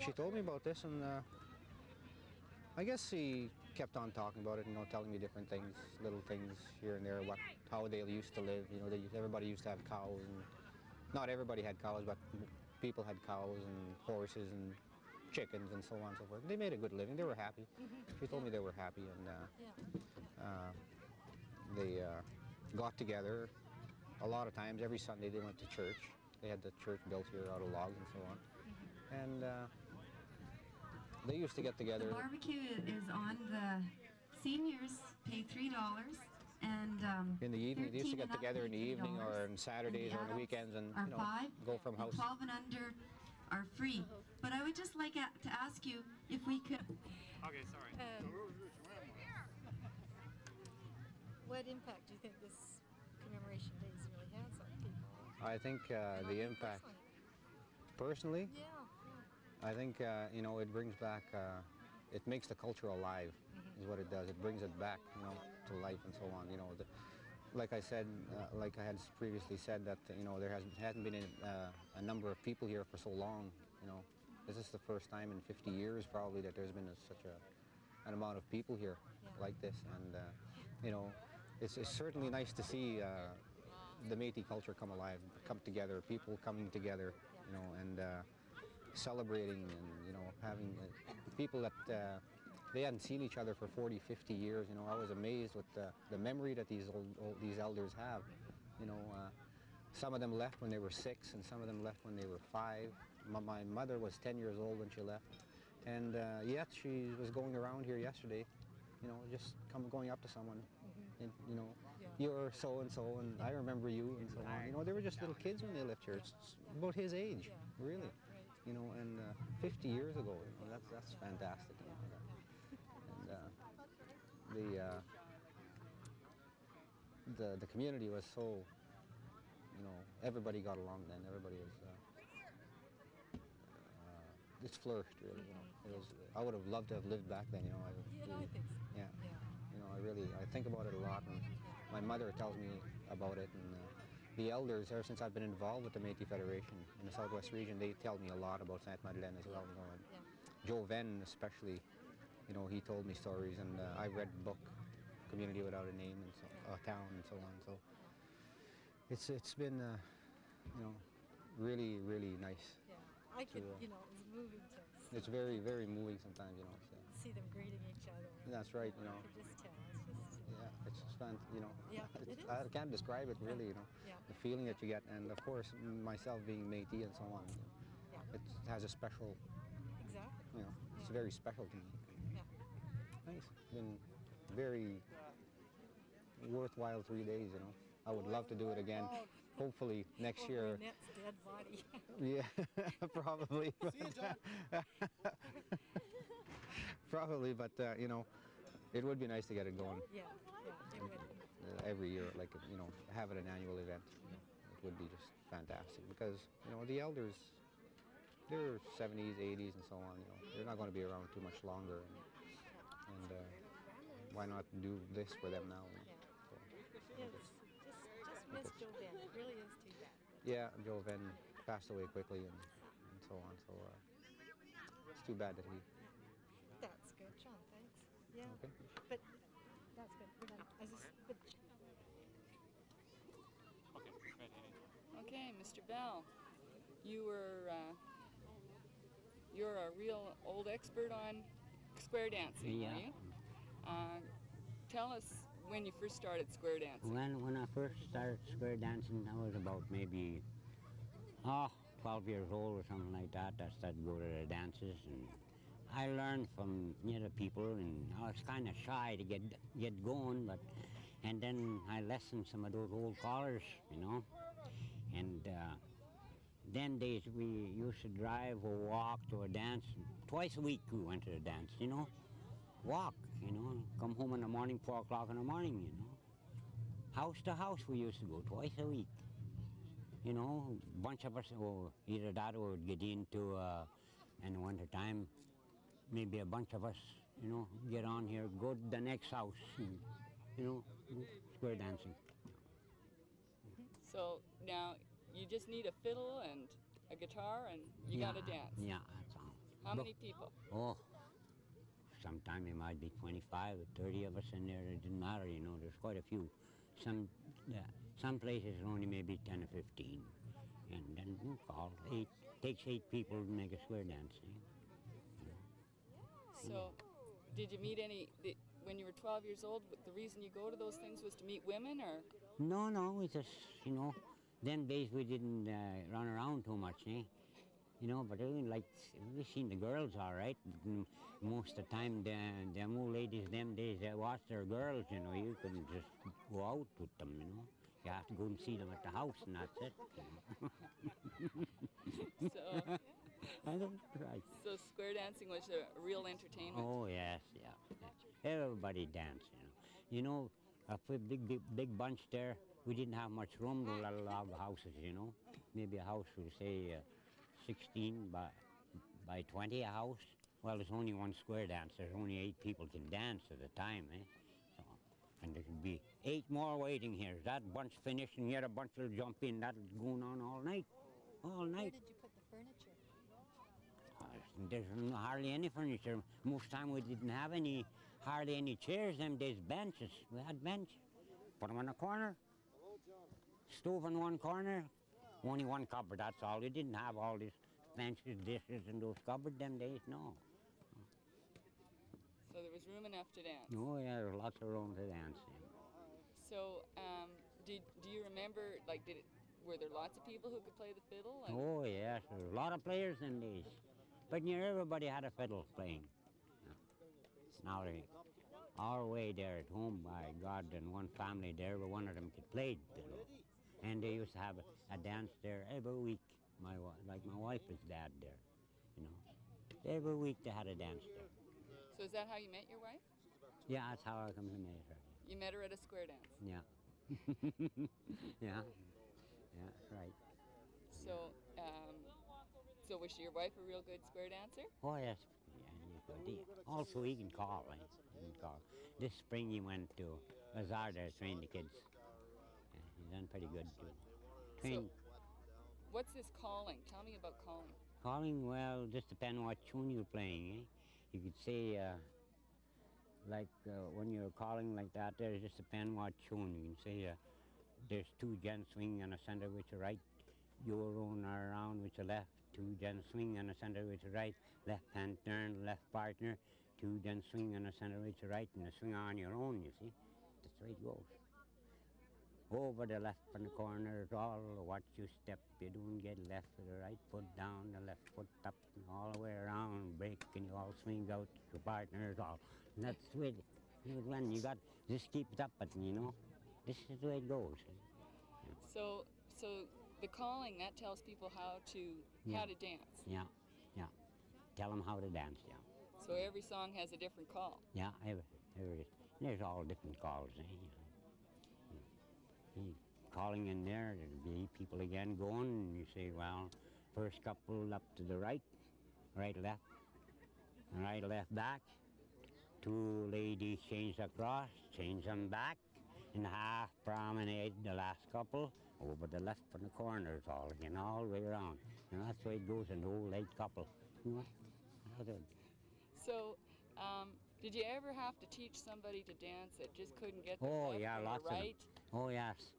Speaker 6: she told me about this, and I guess she kept on talking about it, you know, telling me different things, little things here and there, how they used to live. You know, everybody used to have cows, and not everybody had cows, but people had cows and horses and chickens and so on and so forth. They made a good living. They were happy. She told me they were happy, and they got together. A lot of times, every Sunday they went to church. They had the church built here out of logs and so on. And they used to get together.
Speaker 9: The barbecue is on. The seniors pay $3, and
Speaker 6: in the evening, they used to get together in the evening or on Saturdays or on the weekends, and you know, go from house.
Speaker 9: 12 and under are free. But I would just like to ask you if we could.
Speaker 1: Okay, sorry.
Speaker 11: What impact do you think this commemoration days really has on people?
Speaker 6: I think the impact. Personally?
Speaker 11: Yeah.
Speaker 6: I think, you know, it brings back, it makes the culture alive, is what it does. It brings it back, you know, to life and so on. You know, like I said, like I had previously said, that, you know, there hasn't been a number of people here for so long, you know. This is the first time in 50 years, probably, that there's been such an amount of people here like this. And, you know, it's certainly nice to see the Métis culture come alive, come together, people coming together, you know, and celebrating, and you know, having people that they hadn't seen each other for 40, 50 years. You know, I was amazed with the memory that these elders have. You know, some of them left when they were 6, and some of them left when they were 5. My mother was 10 years old when she left, and yet she was going around here yesterday. You know, just going up to someone, and, you know, you're so-and-so, and I remember you, and so on. You know, they were just little kids when they left here. It's about his age, really. You know, and 50 years ago, you know, that's fantastic. You know, and the community was so, you know, everybody got along then. Everybody was, it's flourished, really. You know, it was. I would have loved to have lived back then. You know, I think so. Yeah. You know, I think about it a lot, and my mother tells me about it, and the elders, ever since I've been involved with the Métis Federation in the Southwest region, they tell me a lot about Sainte-Madeleine as well. You know, and Joe Venn especially, you know, he told me stories, and I read the book, Community Without a Name, and so, a Town, and so on. So it's been, you know, really, really nice.
Speaker 11: Yeah, I could, you know, it was moving to
Speaker 6: it's very, very moving sometimes, you know. So.
Speaker 11: See them greeting each other.
Speaker 6: That's right, you know.
Speaker 11: I could just tell. It's just,
Speaker 6: yeah, it's just fun, you know.
Speaker 11: Yeah, it is.
Speaker 6: I can't describe it really, you know.
Speaker 11: Yeah.
Speaker 6: The feeling that you get, and of course, myself being Métis and so on, you know, it has a special.
Speaker 11: Exactly.
Speaker 6: You know, it's very special to me.
Speaker 11: Yeah.
Speaker 6: Thanks. It's been very worthwhile 3 days, you know. I would love to do it again. Hopefully next year.
Speaker 11: Net's dead body.
Speaker 6: Yeah, probably.
Speaker 11: See you, John.
Speaker 6: Probably, but you know, it would be nice to get it going.
Speaker 11: Yeah, it would.
Speaker 6: Every year, like, you know, have it an annual event. You know, it would be just fantastic because, you know, the elders, they're 70s, 80s, and so on. You know, they're not going to be around too much longer, and why not do this for them now? You know? So,
Speaker 11: Just miss Joe Venn. It really is too bad.
Speaker 6: Yeah, Joe Venn passed away quickly, and so on. So it's too bad that he.
Speaker 11: That's good, John. Thanks. Yeah.
Speaker 6: Okay.
Speaker 11: But that's good. We're done.
Speaker 12: Okay, Mr. Bell, you're a real old expert on square dancing, are you? Tell us when you first started square dancing.
Speaker 13: When I first started square dancing, I was about maybe 12 years old or something like that. I started to go to the dances, and I learned from other people, and I was kind of shy to get going, and then I listened some of those old callers, you know, and then days we used to drive or walk to a dance. Twice a week we went to the dance, you know, walk, you know, come home in the morning, 4 o'clock in the morning, you know. House to house we used to go twice a week, you know, a bunch of us, either that or would get into, in the winter time, maybe a bunch of us, you know, get on here, go to the next house, and, you know, square dancing.
Speaker 12: So now you just need a fiddle and a guitar and you got to dance.
Speaker 13: Yeah, that's all.
Speaker 12: How many people?
Speaker 13: Oh, sometime it might be 25 or 30 of us in there. It didn't matter, you know, there's quite a few. Some places only maybe 10 or 15. And then we'll call 8. Takes 8 people to make a square dance.
Speaker 12: So, did you meet when you were 12 years old, the reason you go to those things was to meet women, or?
Speaker 13: No, we just, you know, them days we didn't run around too much, eh? You know, but we seen the girls all right. Most of the time, them old ladies, them days, they watched their girls, you know. You couldn't just go out with them, you know. You have to go and see them at the house, and that's it.
Speaker 12: So square dancing was a real entertainment?
Speaker 13: Oh, yes, yeah. Everybody danced, you know. A big bunch there, we didn't have much room to let a lot of houses, you know. Maybe a house would say 16 by 20 a house. Well, there's only one square dance. There's only 8 people can dance at a time, eh? So, and there could be 8 more waiting here. That bunch finished, and yet a bunch will jump in. That's going on all night. All night.
Speaker 11: Where did you put the furniture?
Speaker 13: There's hardly any furniture. Most time we didn't have hardly any chairs. Them days benches. We had bench. Put them in a corner. Stove in one corner. Only one cupboard, that's all. We didn't have all these fancy dishes in those cupboards them days, no.
Speaker 12: So there was room enough to dance?
Speaker 13: Oh, yeah, there was lots of room to dance.
Speaker 12: So, do you remember, were there lots of people who could play the fiddle?
Speaker 13: Oh, yes, there were a lot of players in these. But near everybody had a fiddle playing. Now our way there at home, by God, and one family there, where one of them played, you know. And they used to have a dance there every week. Like my wife's dad there, you know. Every week they had a dance there.
Speaker 12: So is that how you met your wife?
Speaker 13: Yeah, that's how I come to meet her.
Speaker 12: You met her at a square dance?
Speaker 13: Yeah. Yeah. Yeah, right.
Speaker 12: So, so was your wife a real good square dancer?
Speaker 13: Oh, yes. Yeah, he's good. Also, he can call, right? He can call. This spring he went to Bazaar there, trained the kids. Yeah, he's done pretty good, too. Trained.
Speaker 12: So, what's this calling? Tell me about calling.
Speaker 13: Calling, well, just depends on what tune you're playing, eh? You could say, when you're calling like that, there just depends what tune. You can say, there's two gents swinging on the center with the right, you're rolling around with the left, two gents swing on the center with the right, left hand turn, left partner, two gents swing on the center with the right, and the swing on your own, you see. That's the way it goes. Over the left from the corner, all watch you step. You don't get left with the right foot down, the left foot up, and all the way around, break, and you all swing out to partners, all. And that's the way when you got, just keep it up, but you know, this is the way it goes. Yeah.
Speaker 12: So the calling, that tells people how to dance.
Speaker 13: Yeah, yeah. Tell them how to dance, yeah.
Speaker 12: So every song has a different call.
Speaker 13: Yeah, there's all different calls, eh? Calling in there, there'll be people again going, and you say, well, first couple up to the right, right, left, back. Two ladies change across, change them back, and half promenade the last couple, over the left from the corners, all again, all the way around. And that's the way it goes in the old late couple. You know?
Speaker 12: So, did you ever have to teach somebody to dance that just couldn't get the left
Speaker 13: yeah,
Speaker 12: or
Speaker 13: lots
Speaker 12: the right?
Speaker 13: of them. Oh, yes.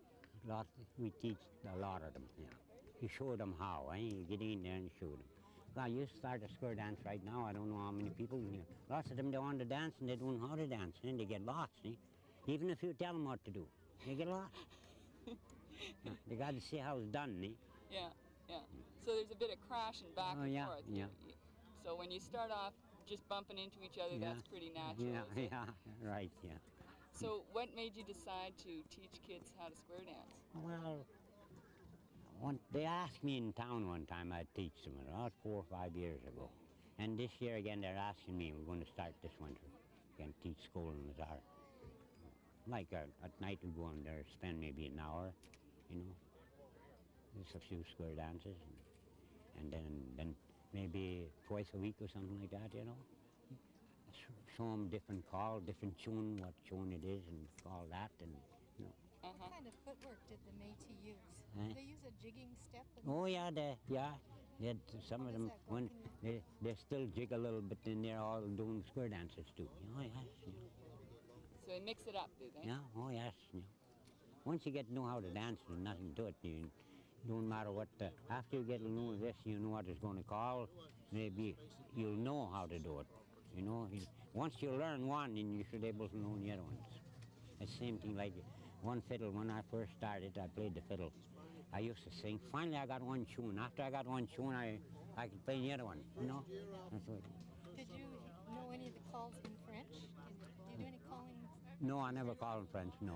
Speaker 13: We teach a lot of them, yeah. You show them how, eh? You get in there and show them. Well, you start a square dance right now, I don't know how many people in here. Lots of them, they want to dance and they don't know how to dance, and they get lost, eh? Even if you tell them what to do, they get lost. Yeah, they got to see how it's done, eh?
Speaker 12: Yeah, yeah. So there's a bit of crashing back and forth.
Speaker 13: Yeah.
Speaker 12: So when you start off just bumping into each other, that's pretty natural.
Speaker 13: Yeah, right, yeah.
Speaker 12: So what made you decide to teach kids how to square dance?
Speaker 13: Well, they asked me in town one time I'd teach them, about 4 or 5 years ago. And this year again they're asking me, we're going to start this winter, again, teach school in Bazaar. Like at night we go in there, spend maybe an hour, you know, just a few square dances, and then maybe twice a week or something like that, you know. Show them different call, different tune, what tune it is, and all that, and you know.
Speaker 11: What kind of footwork did the Métis use? Did they use a jigging step?
Speaker 13: Oh yeah, some of them when they still jig a little bit, and they're all doing square dances too. Oh yes, yeah.
Speaker 12: So they mix it up, do they?
Speaker 13: Yeah. Oh yes. Yeah. Once you get to know how to dance, there's nothing to it. You don't matter what. After you get to know this, you know what it's going to call. Maybe you'll know how to do it. You know, once you learn one, then you should be able to learn the other ones. The same thing like one fiddle. When I first started, I played the fiddle. I used to sing. Finally, I got one tune. After I got one tune, I could play the other one. You know, that's what.
Speaker 11: Did you know any of the calls in French? Did you do any calling?
Speaker 13: No, I never called in French. No.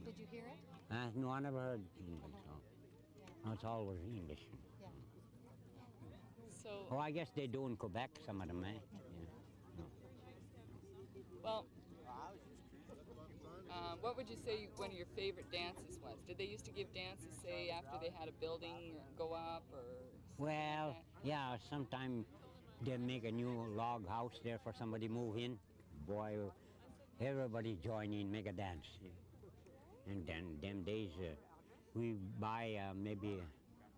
Speaker 11: Did you hear it?
Speaker 13: No, I never heard English. No, it's always English.
Speaker 11: Yeah.
Speaker 12: So.
Speaker 13: Oh, I guess they do in Quebec, some of them, eh?
Speaker 12: Well, what would you say one of your favorite dances was? Did they used to give dances, say, after they had a building or go up, or?
Speaker 13: Well, yeah, sometimes they make a new log house there for somebody to move in. Boy, everybody join in, make a dance. And then them days, we buy maybe,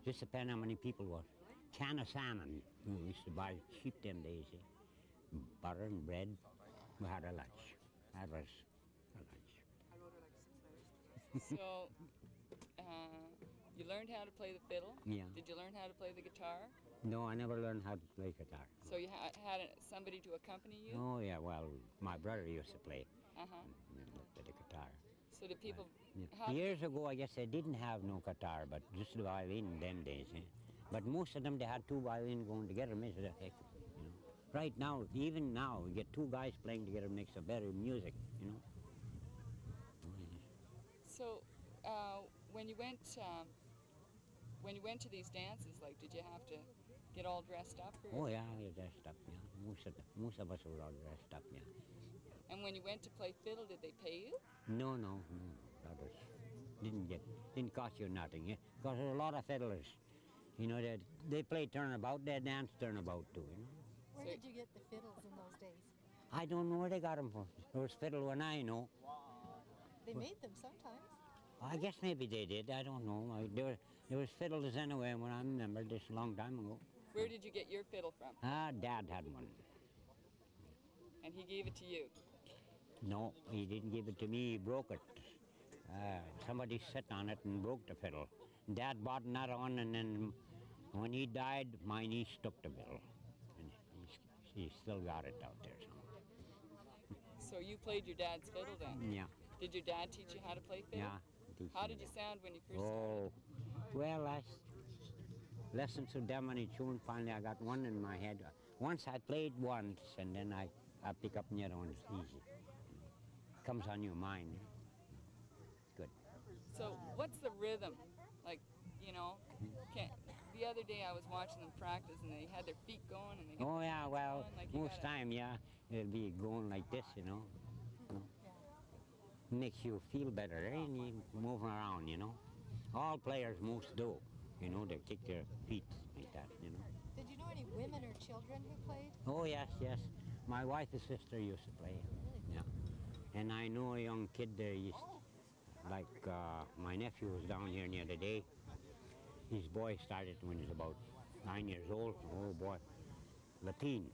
Speaker 13: just depending how many people were, can of salmon. We used to buy cheap them days. Butter and bread. We had a lunch. That was a lunch.
Speaker 12: So, you learned how to play the fiddle?
Speaker 13: Yeah.
Speaker 12: Did you learn how to play the guitar?
Speaker 13: No, I never learned how to play guitar.
Speaker 12: So you had somebody to accompany you?
Speaker 13: Oh, yeah, well, my brother used to play the guitar.
Speaker 12: So did people...
Speaker 13: Years ago, I guess they didn't have no guitar, but just the violin in them days. Eh? But most of them, they had two violins going together. You know. right now, even now, you get two guys playing together makes a better music, you know.
Speaker 12: So, when you went to these dances, like, did you have to get all dressed up? Or?
Speaker 13: Oh yeah, we dressed up. Yeah, most of us were all dressed up. Yeah.
Speaker 12: And when you went to play fiddle, did they pay you?
Speaker 13: No. That was didn't cost you nothing. Yeah, because there were a lot of fiddlers. You know, they play turnabout, they dance turnabout too. You know.
Speaker 11: Where did you get the fiddles in those days?
Speaker 13: I don't know where they got them from. There was fiddle when I know.
Speaker 11: They made them sometimes.
Speaker 13: I guess maybe they did. I don't know. There was fiddles anyway when I remember this a long time ago.
Speaker 12: Where did you get your fiddle from?
Speaker 13: Dad had one.
Speaker 12: And he gave it to you?
Speaker 13: No, he didn't give it to me. He broke it. Somebody sat on it and broke the fiddle. Dad bought another one, and then when he died, my niece took the fiddle. And he still got it out there somewhere.
Speaker 12: So you played your dad's fiddle then?
Speaker 13: Yeah.
Speaker 12: Did your dad teach you how to play fiddle?
Speaker 13: Yeah.
Speaker 12: How did you sound when you first started?
Speaker 13: Oh, well, I listened to them on a tune. Finally, I got one in my head. Once I played once, and then I pick up the other ones easy. Comes on your mind. Good.
Speaker 12: So what's the rhythm? Like, you know, the other day I was watching them practice, and they had their feet going, and they
Speaker 13: Oh yeah, well,
Speaker 12: like
Speaker 13: most time, yeah, it'll be going like this, you know. Makes you feel better, and you move around, you know. All players most do, you know, they kick their feet like that, you know.
Speaker 11: Did you know any women or children who played?
Speaker 13: Oh yes. My wife and sister used to play. Yeah. And I know a young kid there like my nephew was down here the other day. His boy started when he was about 9 years old. Oh boy, Latin.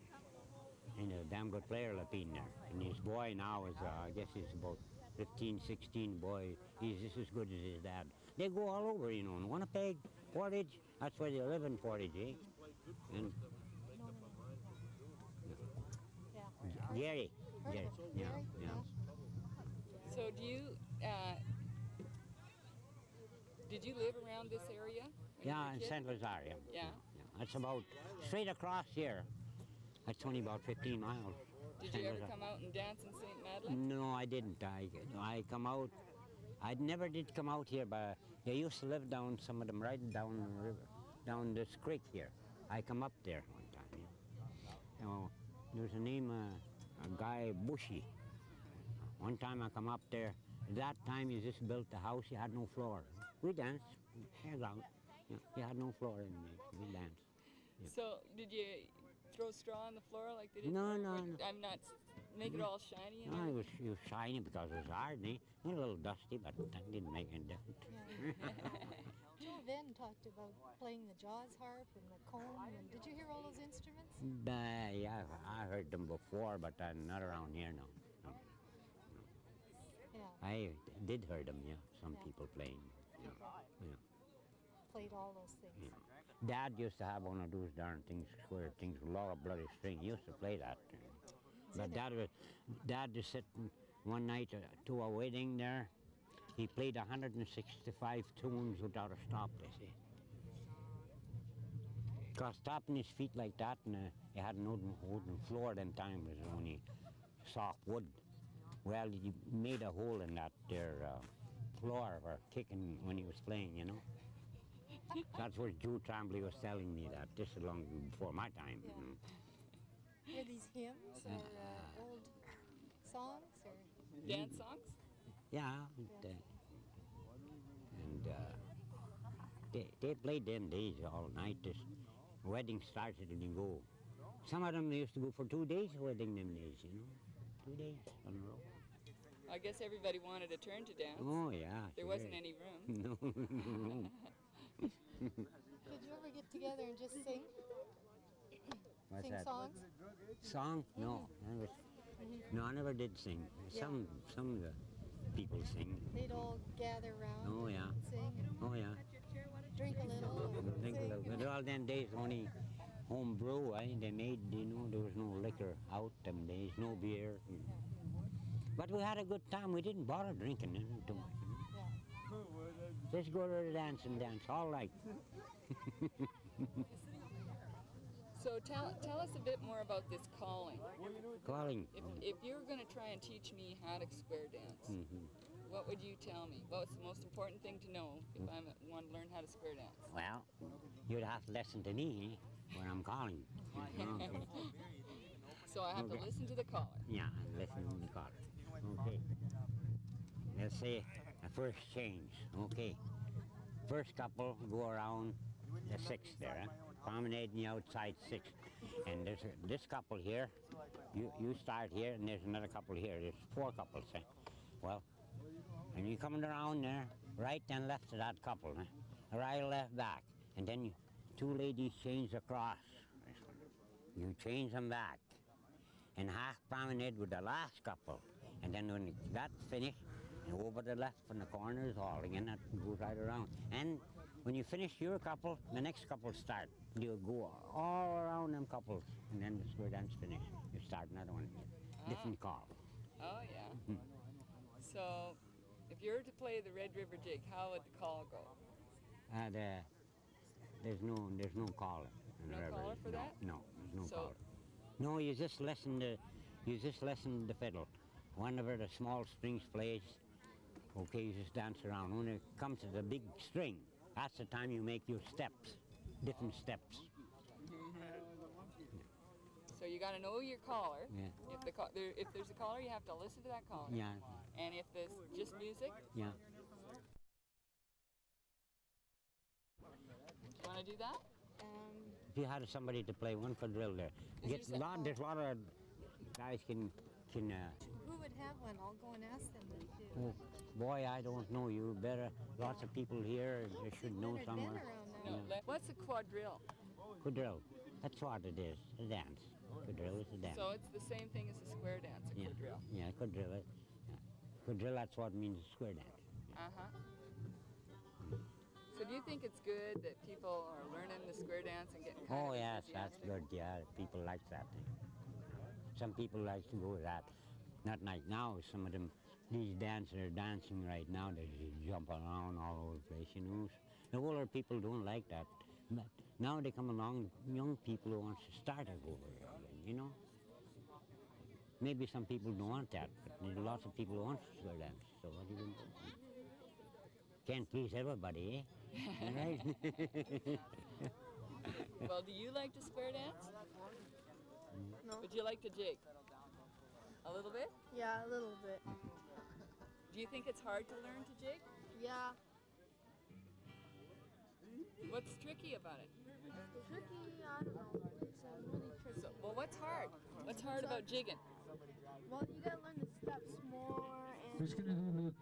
Speaker 13: And a damn good player, Latin there. And his boy now is, I guess he's about 15, 16 boy. He's just as good as his dad. They go all over, you know, in Winnipeg, Portage. That's where they live in Portage, eh? And Gary. Yeah.
Speaker 12: So did you live around this area?
Speaker 13: Yeah, in St. Lazare.
Speaker 12: Yeah.
Speaker 13: That's about straight across here. That's only about 15 miles.
Speaker 12: Did you ever come out and dance in Sainte-Madeleine?
Speaker 13: No, I didn't. I come out. I never did come out here, but they used to live down, some of them right down the river, down this creek here. I come up there one time. Yeah. There's a name, a guy Bushy. One time I come up there. That time he just built the house. He had no floor. We danced. Hands out. Yeah, he had no floor in it. We danced. Yeah.
Speaker 12: So did you throw straw on the floor like they did?
Speaker 13: No.
Speaker 12: I'm not make it all shiny.
Speaker 13: No, it was shiny because it was hard. A little dusty, but that didn't make any difference.
Speaker 11: Joe Venn talked about playing the jaws harp and the comb. And did you hear all those instruments?
Speaker 13: Yeah, I heard them before, but not around here now. No.
Speaker 11: Yeah.
Speaker 13: I did hear them, yeah. Some people playing. Yeah.
Speaker 11: Played all those things.
Speaker 13: Yeah. Dad used to have one of those darn things, square things, with a lot of bloody string. He used to play that. But Dad was sitting one night to a wedding there. He played 165 tunes without a stop, they say. Because stopping his feet like that, and he had no wooden floor them time, was only soft wood. Well, he made a hole in that there floor for kicking when he was playing, you know. That's what Joe Tremblay was telling me that this is long before my time.
Speaker 11: Yeah. Were these hymns or old songs or
Speaker 12: dance songs?
Speaker 13: Yeah, they played them days all night. This wedding started and you go. Some of them used to go for 2 days wedding them days, you know. 2 days on a row.
Speaker 12: I guess everybody wanted a turn to dance.
Speaker 13: Oh yeah.
Speaker 12: There wasn't any room.
Speaker 13: No.
Speaker 11: Did you ever get together and just sing?
Speaker 13: What's
Speaker 11: sing
Speaker 13: that?
Speaker 11: songs?
Speaker 13: Song? No. No, I never did sing. Some of the people sing.
Speaker 11: They'd all gather around.
Speaker 13: Oh yeah.
Speaker 11: And sing. And
Speaker 13: Oh yeah.
Speaker 11: drink a little.
Speaker 13: Drink a little. But all them days only home brew. They made, you know, there was no liquor out them days, no beer. But we had a good time. We didn't bother drinking too much. You know? Just go to the dance and dance all night.
Speaker 12: So So tell us a bit more about this calling.
Speaker 13: Calling.
Speaker 12: If you were going to try and teach me how to square dance, what would you tell me? What's the most important thing to know if I want to learn how to square dance?
Speaker 13: Well, you'd have to listen to me when I'm calling.
Speaker 12: So I have to listen to the caller.
Speaker 13: Yeah, listen to the caller. Okay. Let's say a first change. Okay. First couple go around the sixth there. Promenade the outside sixth. And there's this couple here. You start here, and there's another couple here. There's 4 couples. Well, and you're coming around there, right and left of that couple. Right, left, back. And then 2 ladies change across. You change them back. And half promenade with the last couple. And then when that's finished, and over the left from the corners all again, that goes right around. And when you finish your couple, the next couple start. You go all around them couples, and then the square dance finish. You start another one. Different call.
Speaker 12: Oh, yeah. So, if you were to play the Red River Jig, how would the call go?
Speaker 13: There's no caller.
Speaker 12: No caller for that?
Speaker 13: No, there's no caller. No, you just listen to the fiddle. Whenever the small strings plays, okay, you just dance around. When it comes to the big string, that's the time you make your steps, different steps.
Speaker 12: So you got to know your caller.
Speaker 13: Yeah.
Speaker 12: If there's a caller, you have to listen to that caller.
Speaker 13: Yeah.
Speaker 12: And if there's just music?
Speaker 13: Yeah.
Speaker 12: You want to do that?
Speaker 13: If you had somebody to play one quadrille there, there's a lot of guys can.
Speaker 11: Who would have one? I'll go and ask them what to do.
Speaker 13: Oh, boy, I don't know. You better. Lots of people here. They should know somewhere.
Speaker 12: No. What's a quadrille?
Speaker 13: Quadrille. That's what it is. A dance. Quadrille is a dance.
Speaker 12: So it's the same thing as a square dance. A quadrille.
Speaker 13: Yeah, quadrille. Quadrille. That's what it means. Square dance.
Speaker 12: So do you think it's good that people are learning the square dance and getting kind of
Speaker 13: yes, that's good. Yeah, people like that thing. Some people like to go with that. Not like now, some of them, these dancers are dancing right now, they just jump around all over the place, you know. The older people don't like that. But now they come along, young people who want to start over again, you know. Maybe some people don't want that, but there's lots of people who want to square dance, so what do you do? Can't please everybody, eh? Right?
Speaker 12: Well, do you like to square dance?
Speaker 11: No.
Speaker 12: Would you like to jig? A little bit?
Speaker 11: Yeah, a little bit.
Speaker 12: Do you think it's hard to learn to jig?
Speaker 11: Yeah.
Speaker 12: What's tricky about it?
Speaker 11: Tricky? I don't know. It's really tricky.
Speaker 12: So, well, what's hard? What's hard about jigging?
Speaker 11: Well, you gotta learn the steps more and...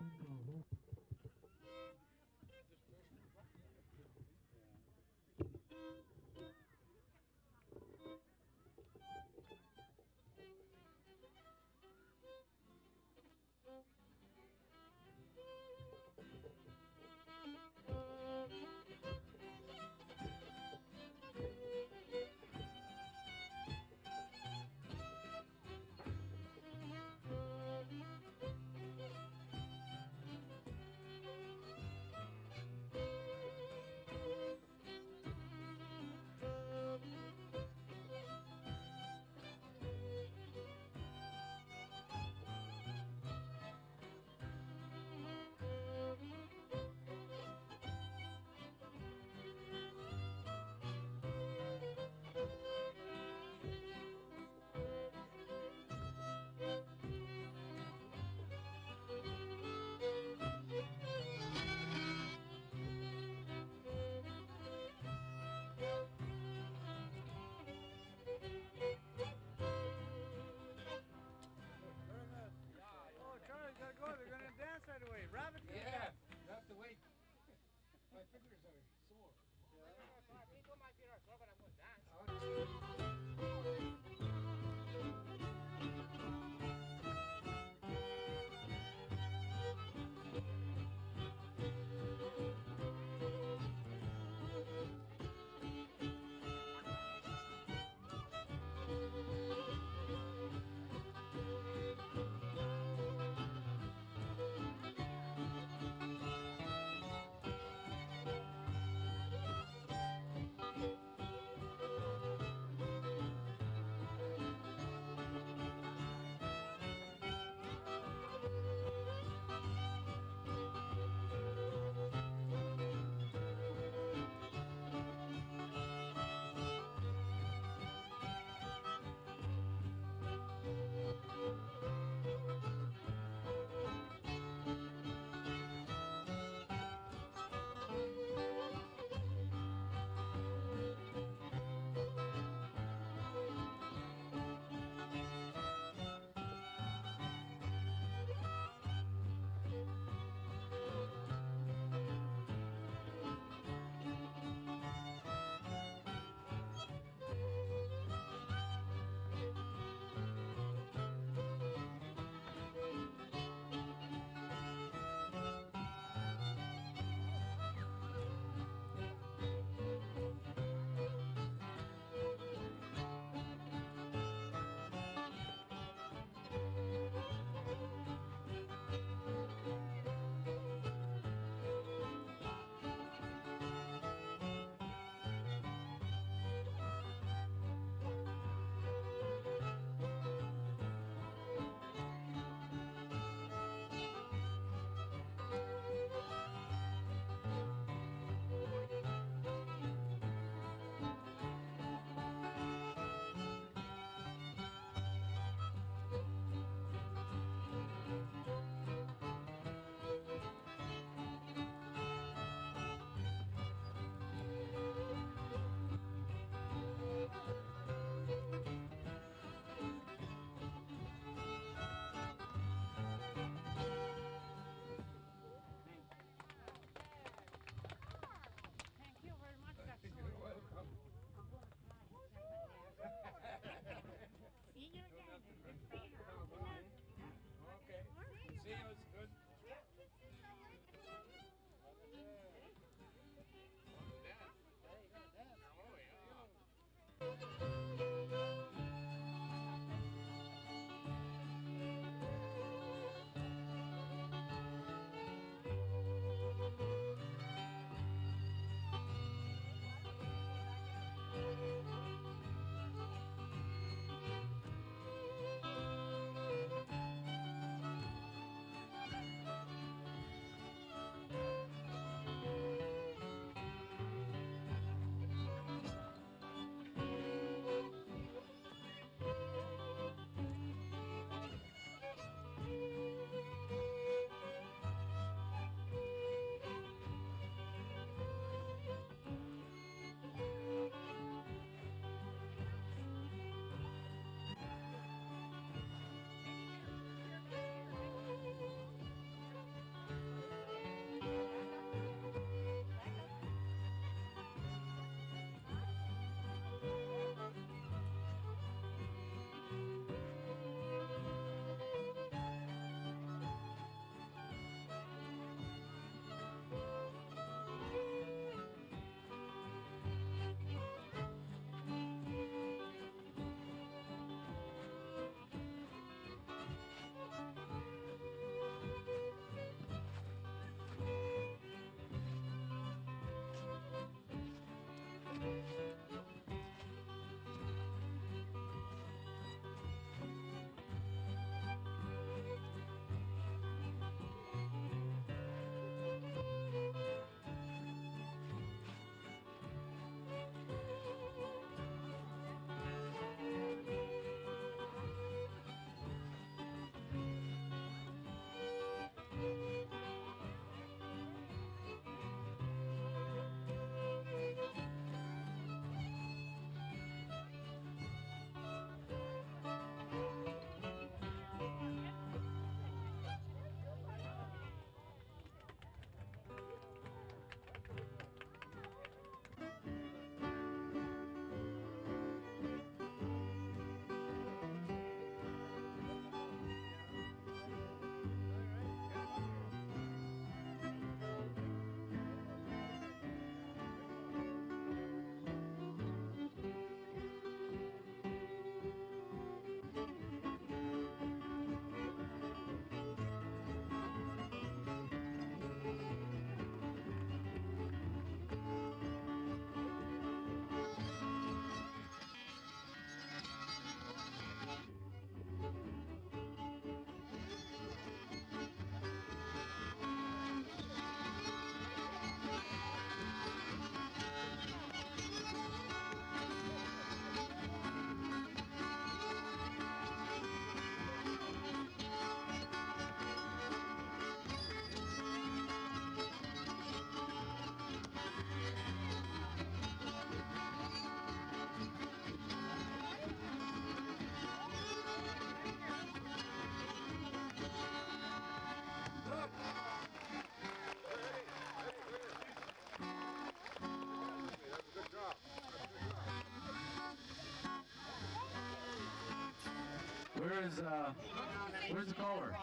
Speaker 14: Where's the caller?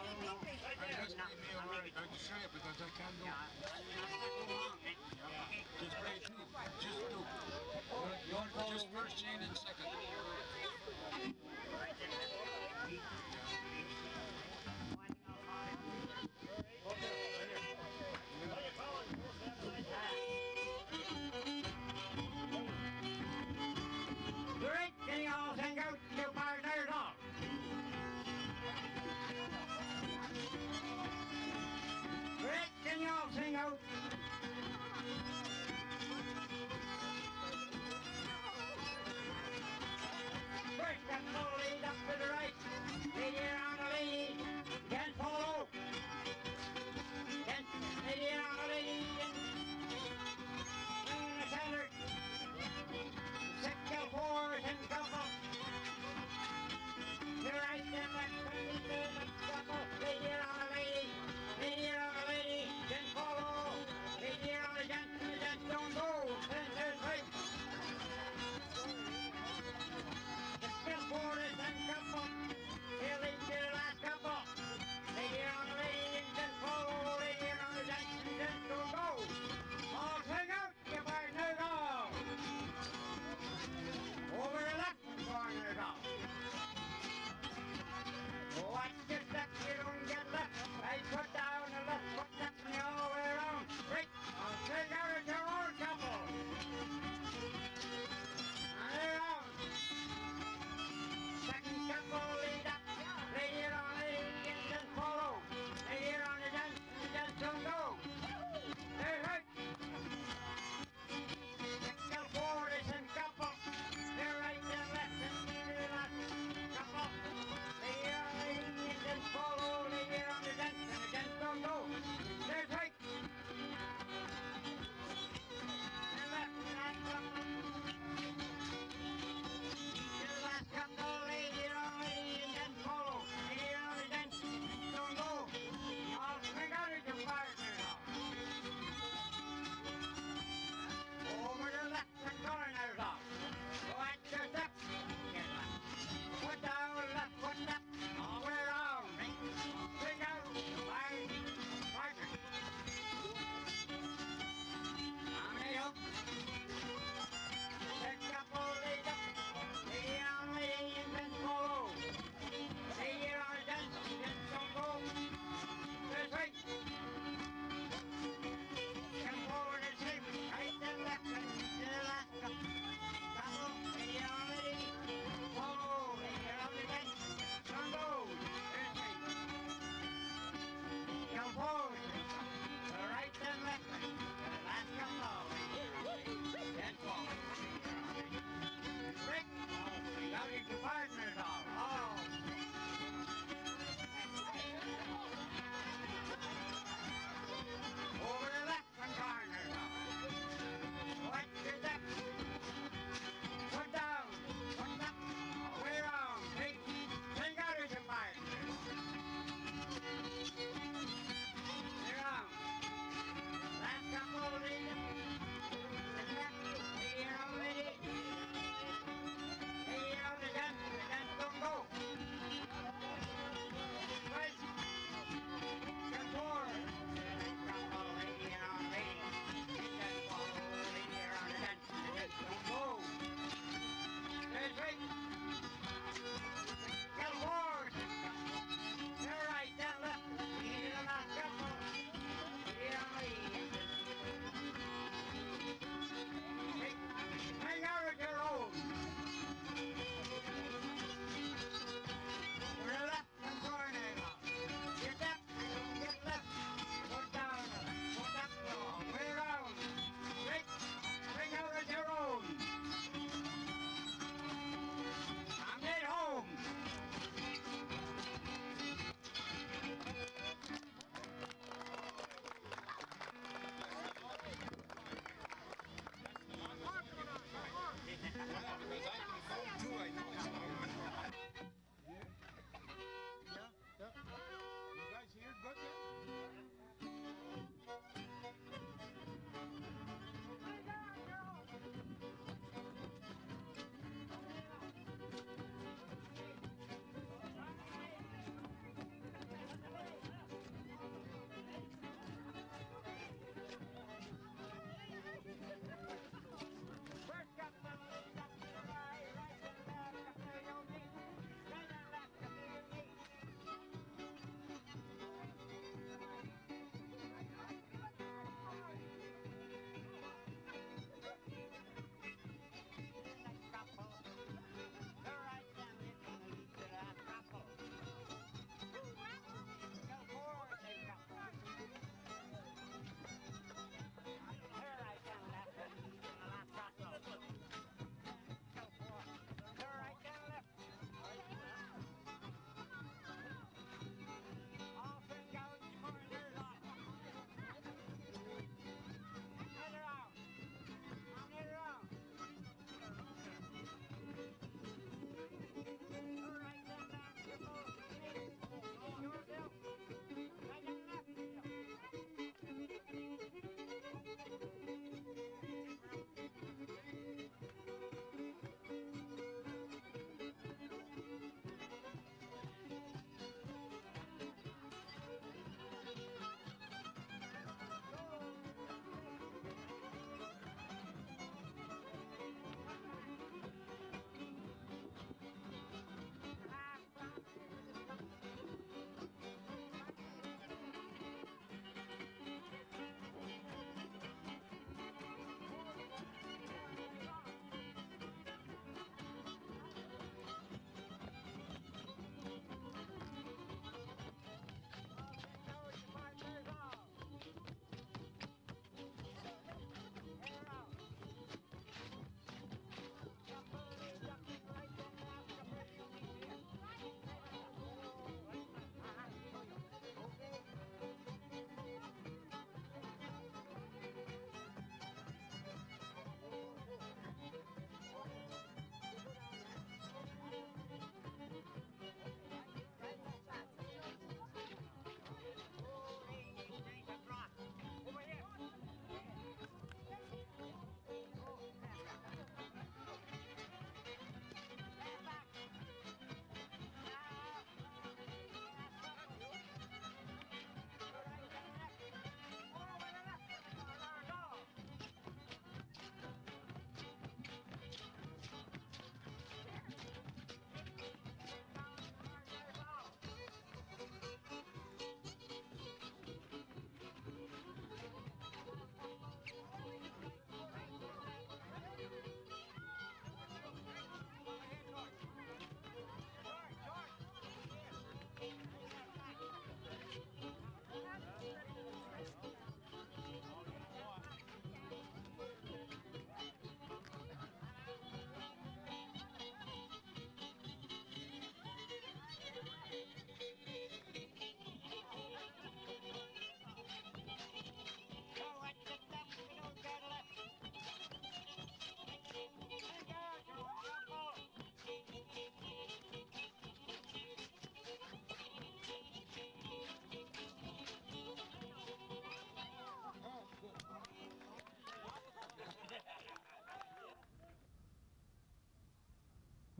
Speaker 15: You want to call just first, Jane, and second.
Speaker 16: Great, can you all sing out your partners on? Great, can you all sing out?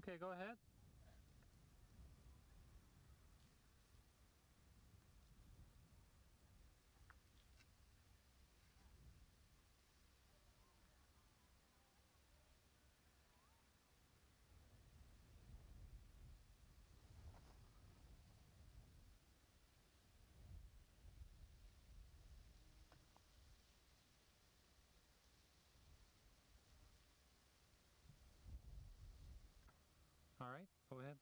Speaker 17: Okay, go ahead. All right, go ahead.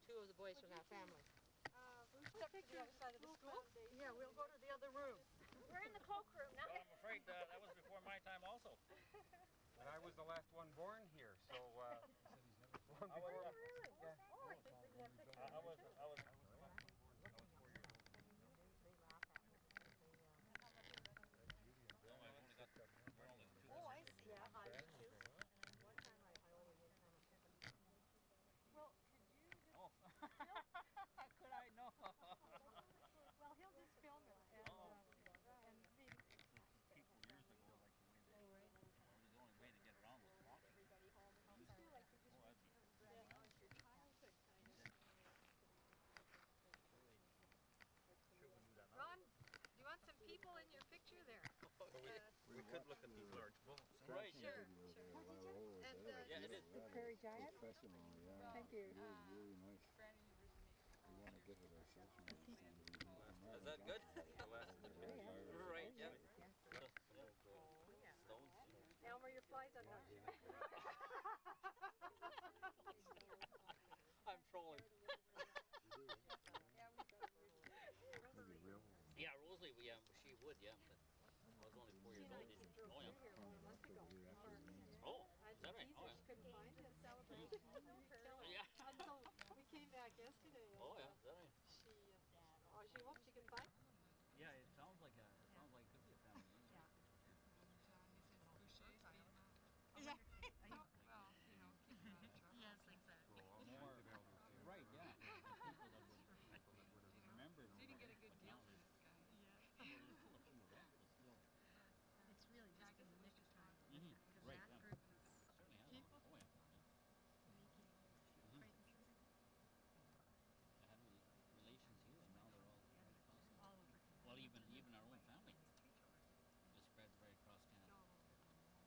Speaker 18: Two of the boys from that family. Step to the other side of the school? Yeah, we'll go to the other room. We're in the cloakroom now.
Speaker 19: Well, I'm afraid that was before my time also. And I was the last one born here, so born before.
Speaker 18: Really?
Speaker 19: Yeah.
Speaker 18: Oh, I think they have pictures.
Speaker 19: I was 4 years old. Well, I only got, we're only 2.
Speaker 18: Oh, I see. Yeah, I did too. And one time I only did kind of well, could you just
Speaker 19: how could I know?
Speaker 18: well, he'll just film it and maybe
Speaker 19: People years ago, like the way they, the only way to get around was walking.
Speaker 18: everybody home and how far like you just
Speaker 19: that'd be
Speaker 18: your childhood kind of.
Speaker 5: Ron, do you want some people in your picture there?
Speaker 2: We could look at these large bulls.
Speaker 19: Right.
Speaker 5: Sure.
Speaker 18: And
Speaker 19: yeah, it is.
Speaker 18: the prairie giant.
Speaker 20: Professional, yeah.
Speaker 18: Thank you.
Speaker 20: Really nice. We want to get it ourselves.
Speaker 19: Is that good? Right, yeah. Stones.
Speaker 18: Elmer, your flies are not.
Speaker 19: I'm trolling. Yeah, Rosalie, she would, yeah, but I was only 4 years old, didn't know him. Oh, is that right? Oh, yeah.
Speaker 18: Couldn't find to celebrate.
Speaker 19: Yeah.
Speaker 18: Until we came back yesterday.
Speaker 19: Oh, yeah, is that right?
Speaker 18: She hopes she can find.
Speaker 19: Yeah, it sounds like it could be a family name.
Speaker 18: Yeah.
Speaker 19: Yeah. Well, you know, yes, exactly. More, right, yeah. People that would remember. So you didn't get a good deal for this guy. Yeah.
Speaker 18: It's really just in the nick of time.
Speaker 19: Right,
Speaker 18: That
Speaker 19: yeah.
Speaker 18: group
Speaker 19: Certainly has
Speaker 18: people
Speaker 19: one. Oh, yeah.
Speaker 18: making acquaintances
Speaker 19: I had relations here, and now they're all right across.
Speaker 18: all over.
Speaker 19: Well, even our own family. It spreads right across Canada.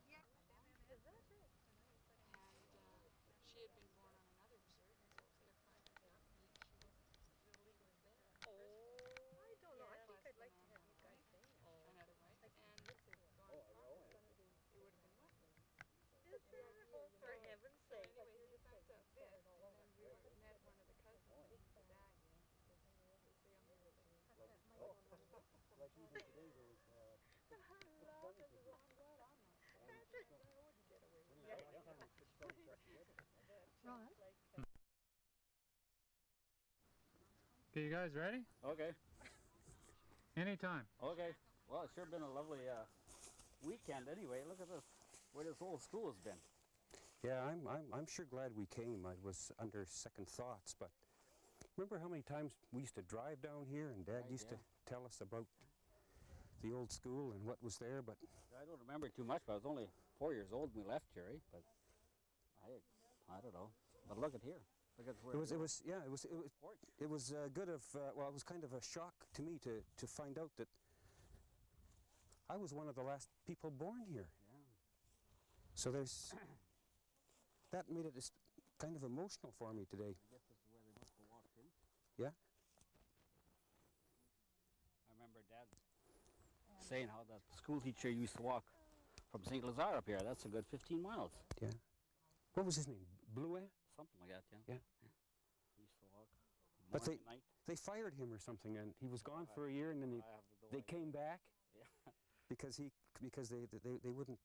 Speaker 18: Yeah. Is that right?
Speaker 12: And she had been born on another reserve, so their father she was illegally there.
Speaker 18: Oh, I don't know. I think I'd like to have you guys say it.
Speaker 12: Another wife, and this is gone farther. It would have been wetland.
Speaker 18: Is there? Oh, for heaven's
Speaker 12: So
Speaker 18: sake.
Speaker 12: anyway, he packed up this, and then we met one of the cousins, and he said, "Dad, it's the younger brother."
Speaker 20: Like even today, there was.
Speaker 18: Ron?
Speaker 17: Okay, you guys ready?
Speaker 19: Okay.
Speaker 17: Anytime.
Speaker 19: Okay. Well, it's sure been a lovely weekend anyway. Look at this, where this old school has been.
Speaker 21: Yeah, I'm sure glad we came. I was under second thoughts, but remember how many times we used to drive down here and Dad
Speaker 19: Right,
Speaker 21: used
Speaker 19: yeah.
Speaker 21: to tell us about the old school and what was there, but
Speaker 3: I don't remember too much, but I was only 4 years old when we left, Jerry. But I don't know. But look at here. Look at where
Speaker 21: it was good of well, it was kind of a shock to me to find out that I was one of the last people born here.
Speaker 3: Yeah.
Speaker 21: So there's that made it kind of emotional for me today.
Speaker 3: I guess this is where they must have walked in.
Speaker 21: Yeah.
Speaker 3: I remember Dad saying how that school teacher used to walk from St. Lazare up here. That's a good 15 miles.
Speaker 21: Yeah. What was his name? Bluet?
Speaker 3: Something like that, yeah.
Speaker 21: Yeah.
Speaker 3: He used to walk
Speaker 21: But
Speaker 3: morning and night.
Speaker 21: they fired him or something, and he was gone for a year, and then they came back
Speaker 3: Yeah.
Speaker 21: because they wouldn't,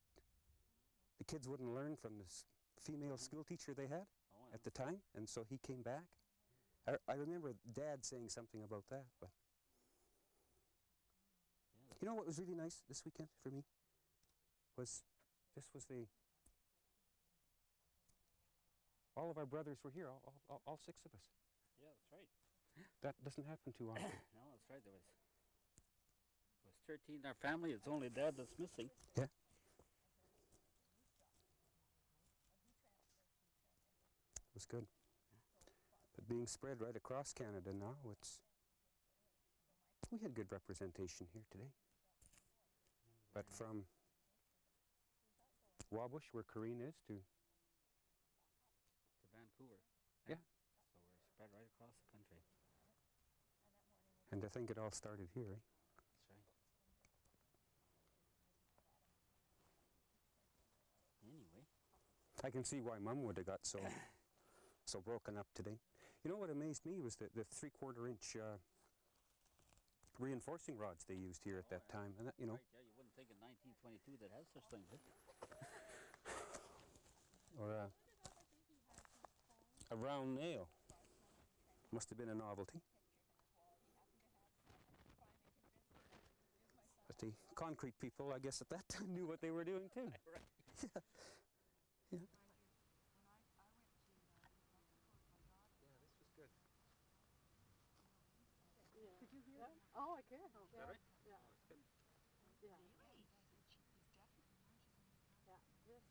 Speaker 21: the kids wouldn't learn from this female school teacher they had at the time, and so he came back. I remember Dad saying something about that, but you know what was really nice this weekend for me was all of our brothers were here, all 6 of us.
Speaker 3: Yeah, that's right.
Speaker 21: That doesn't happen too often.
Speaker 3: No, that's right. There was 13 in our family. It's only Dad that's missing.
Speaker 21: Yeah. It was good. But being spread right across Canada now, we had good representation here today. But from Wabush, where Corrine is, to
Speaker 3: Vancouver.
Speaker 21: Yeah.
Speaker 3: So we're spread right across the country.
Speaker 21: And I think it all started here, eh?
Speaker 3: That's right. Anyway.
Speaker 21: I can see why Mum would have got so broken up today. You know what amazed me was the 3/4 inch reinforcing rods they used here at that time, and that, you know.
Speaker 3: Right, yeah, you wouldn't think in 1922 that had such things.
Speaker 21: Or a round nail. Must have been a novelty. But the concrete people, I guess at that time, knew what they were doing too. Yeah. Yeah.
Speaker 18: Could you hear that? Oh, I can. Oh,
Speaker 3: Is that right?
Speaker 18: Yeah.
Speaker 3: Oh, it's good.
Speaker 18: Yeah. Yeah, that's great.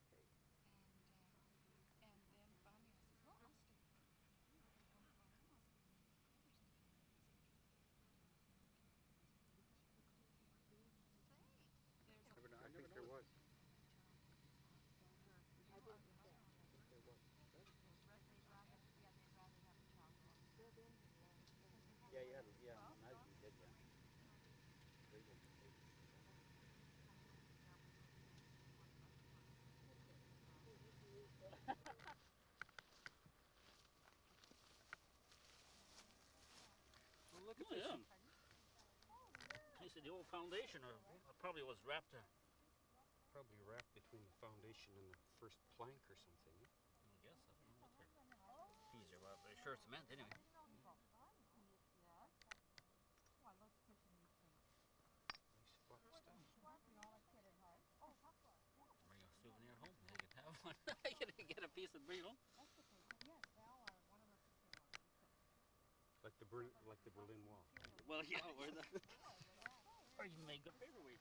Speaker 4: I think there was.
Speaker 3: Yeah, yeah, imagine you did, yeah. Very good. Well, look at this. Yeah. He said the old foundation, or probably was wrapped.
Speaker 21: Probably wrapped between the foundation and the first plank or something.
Speaker 3: I guess. I don't know what they're. Easier, well, they're sure cement anyway. Bring a souvenir home. You can have one. You can get a piece and bring it home.
Speaker 21: Like the Berlin Wall.
Speaker 3: Well, yeah, or you make good paperweight.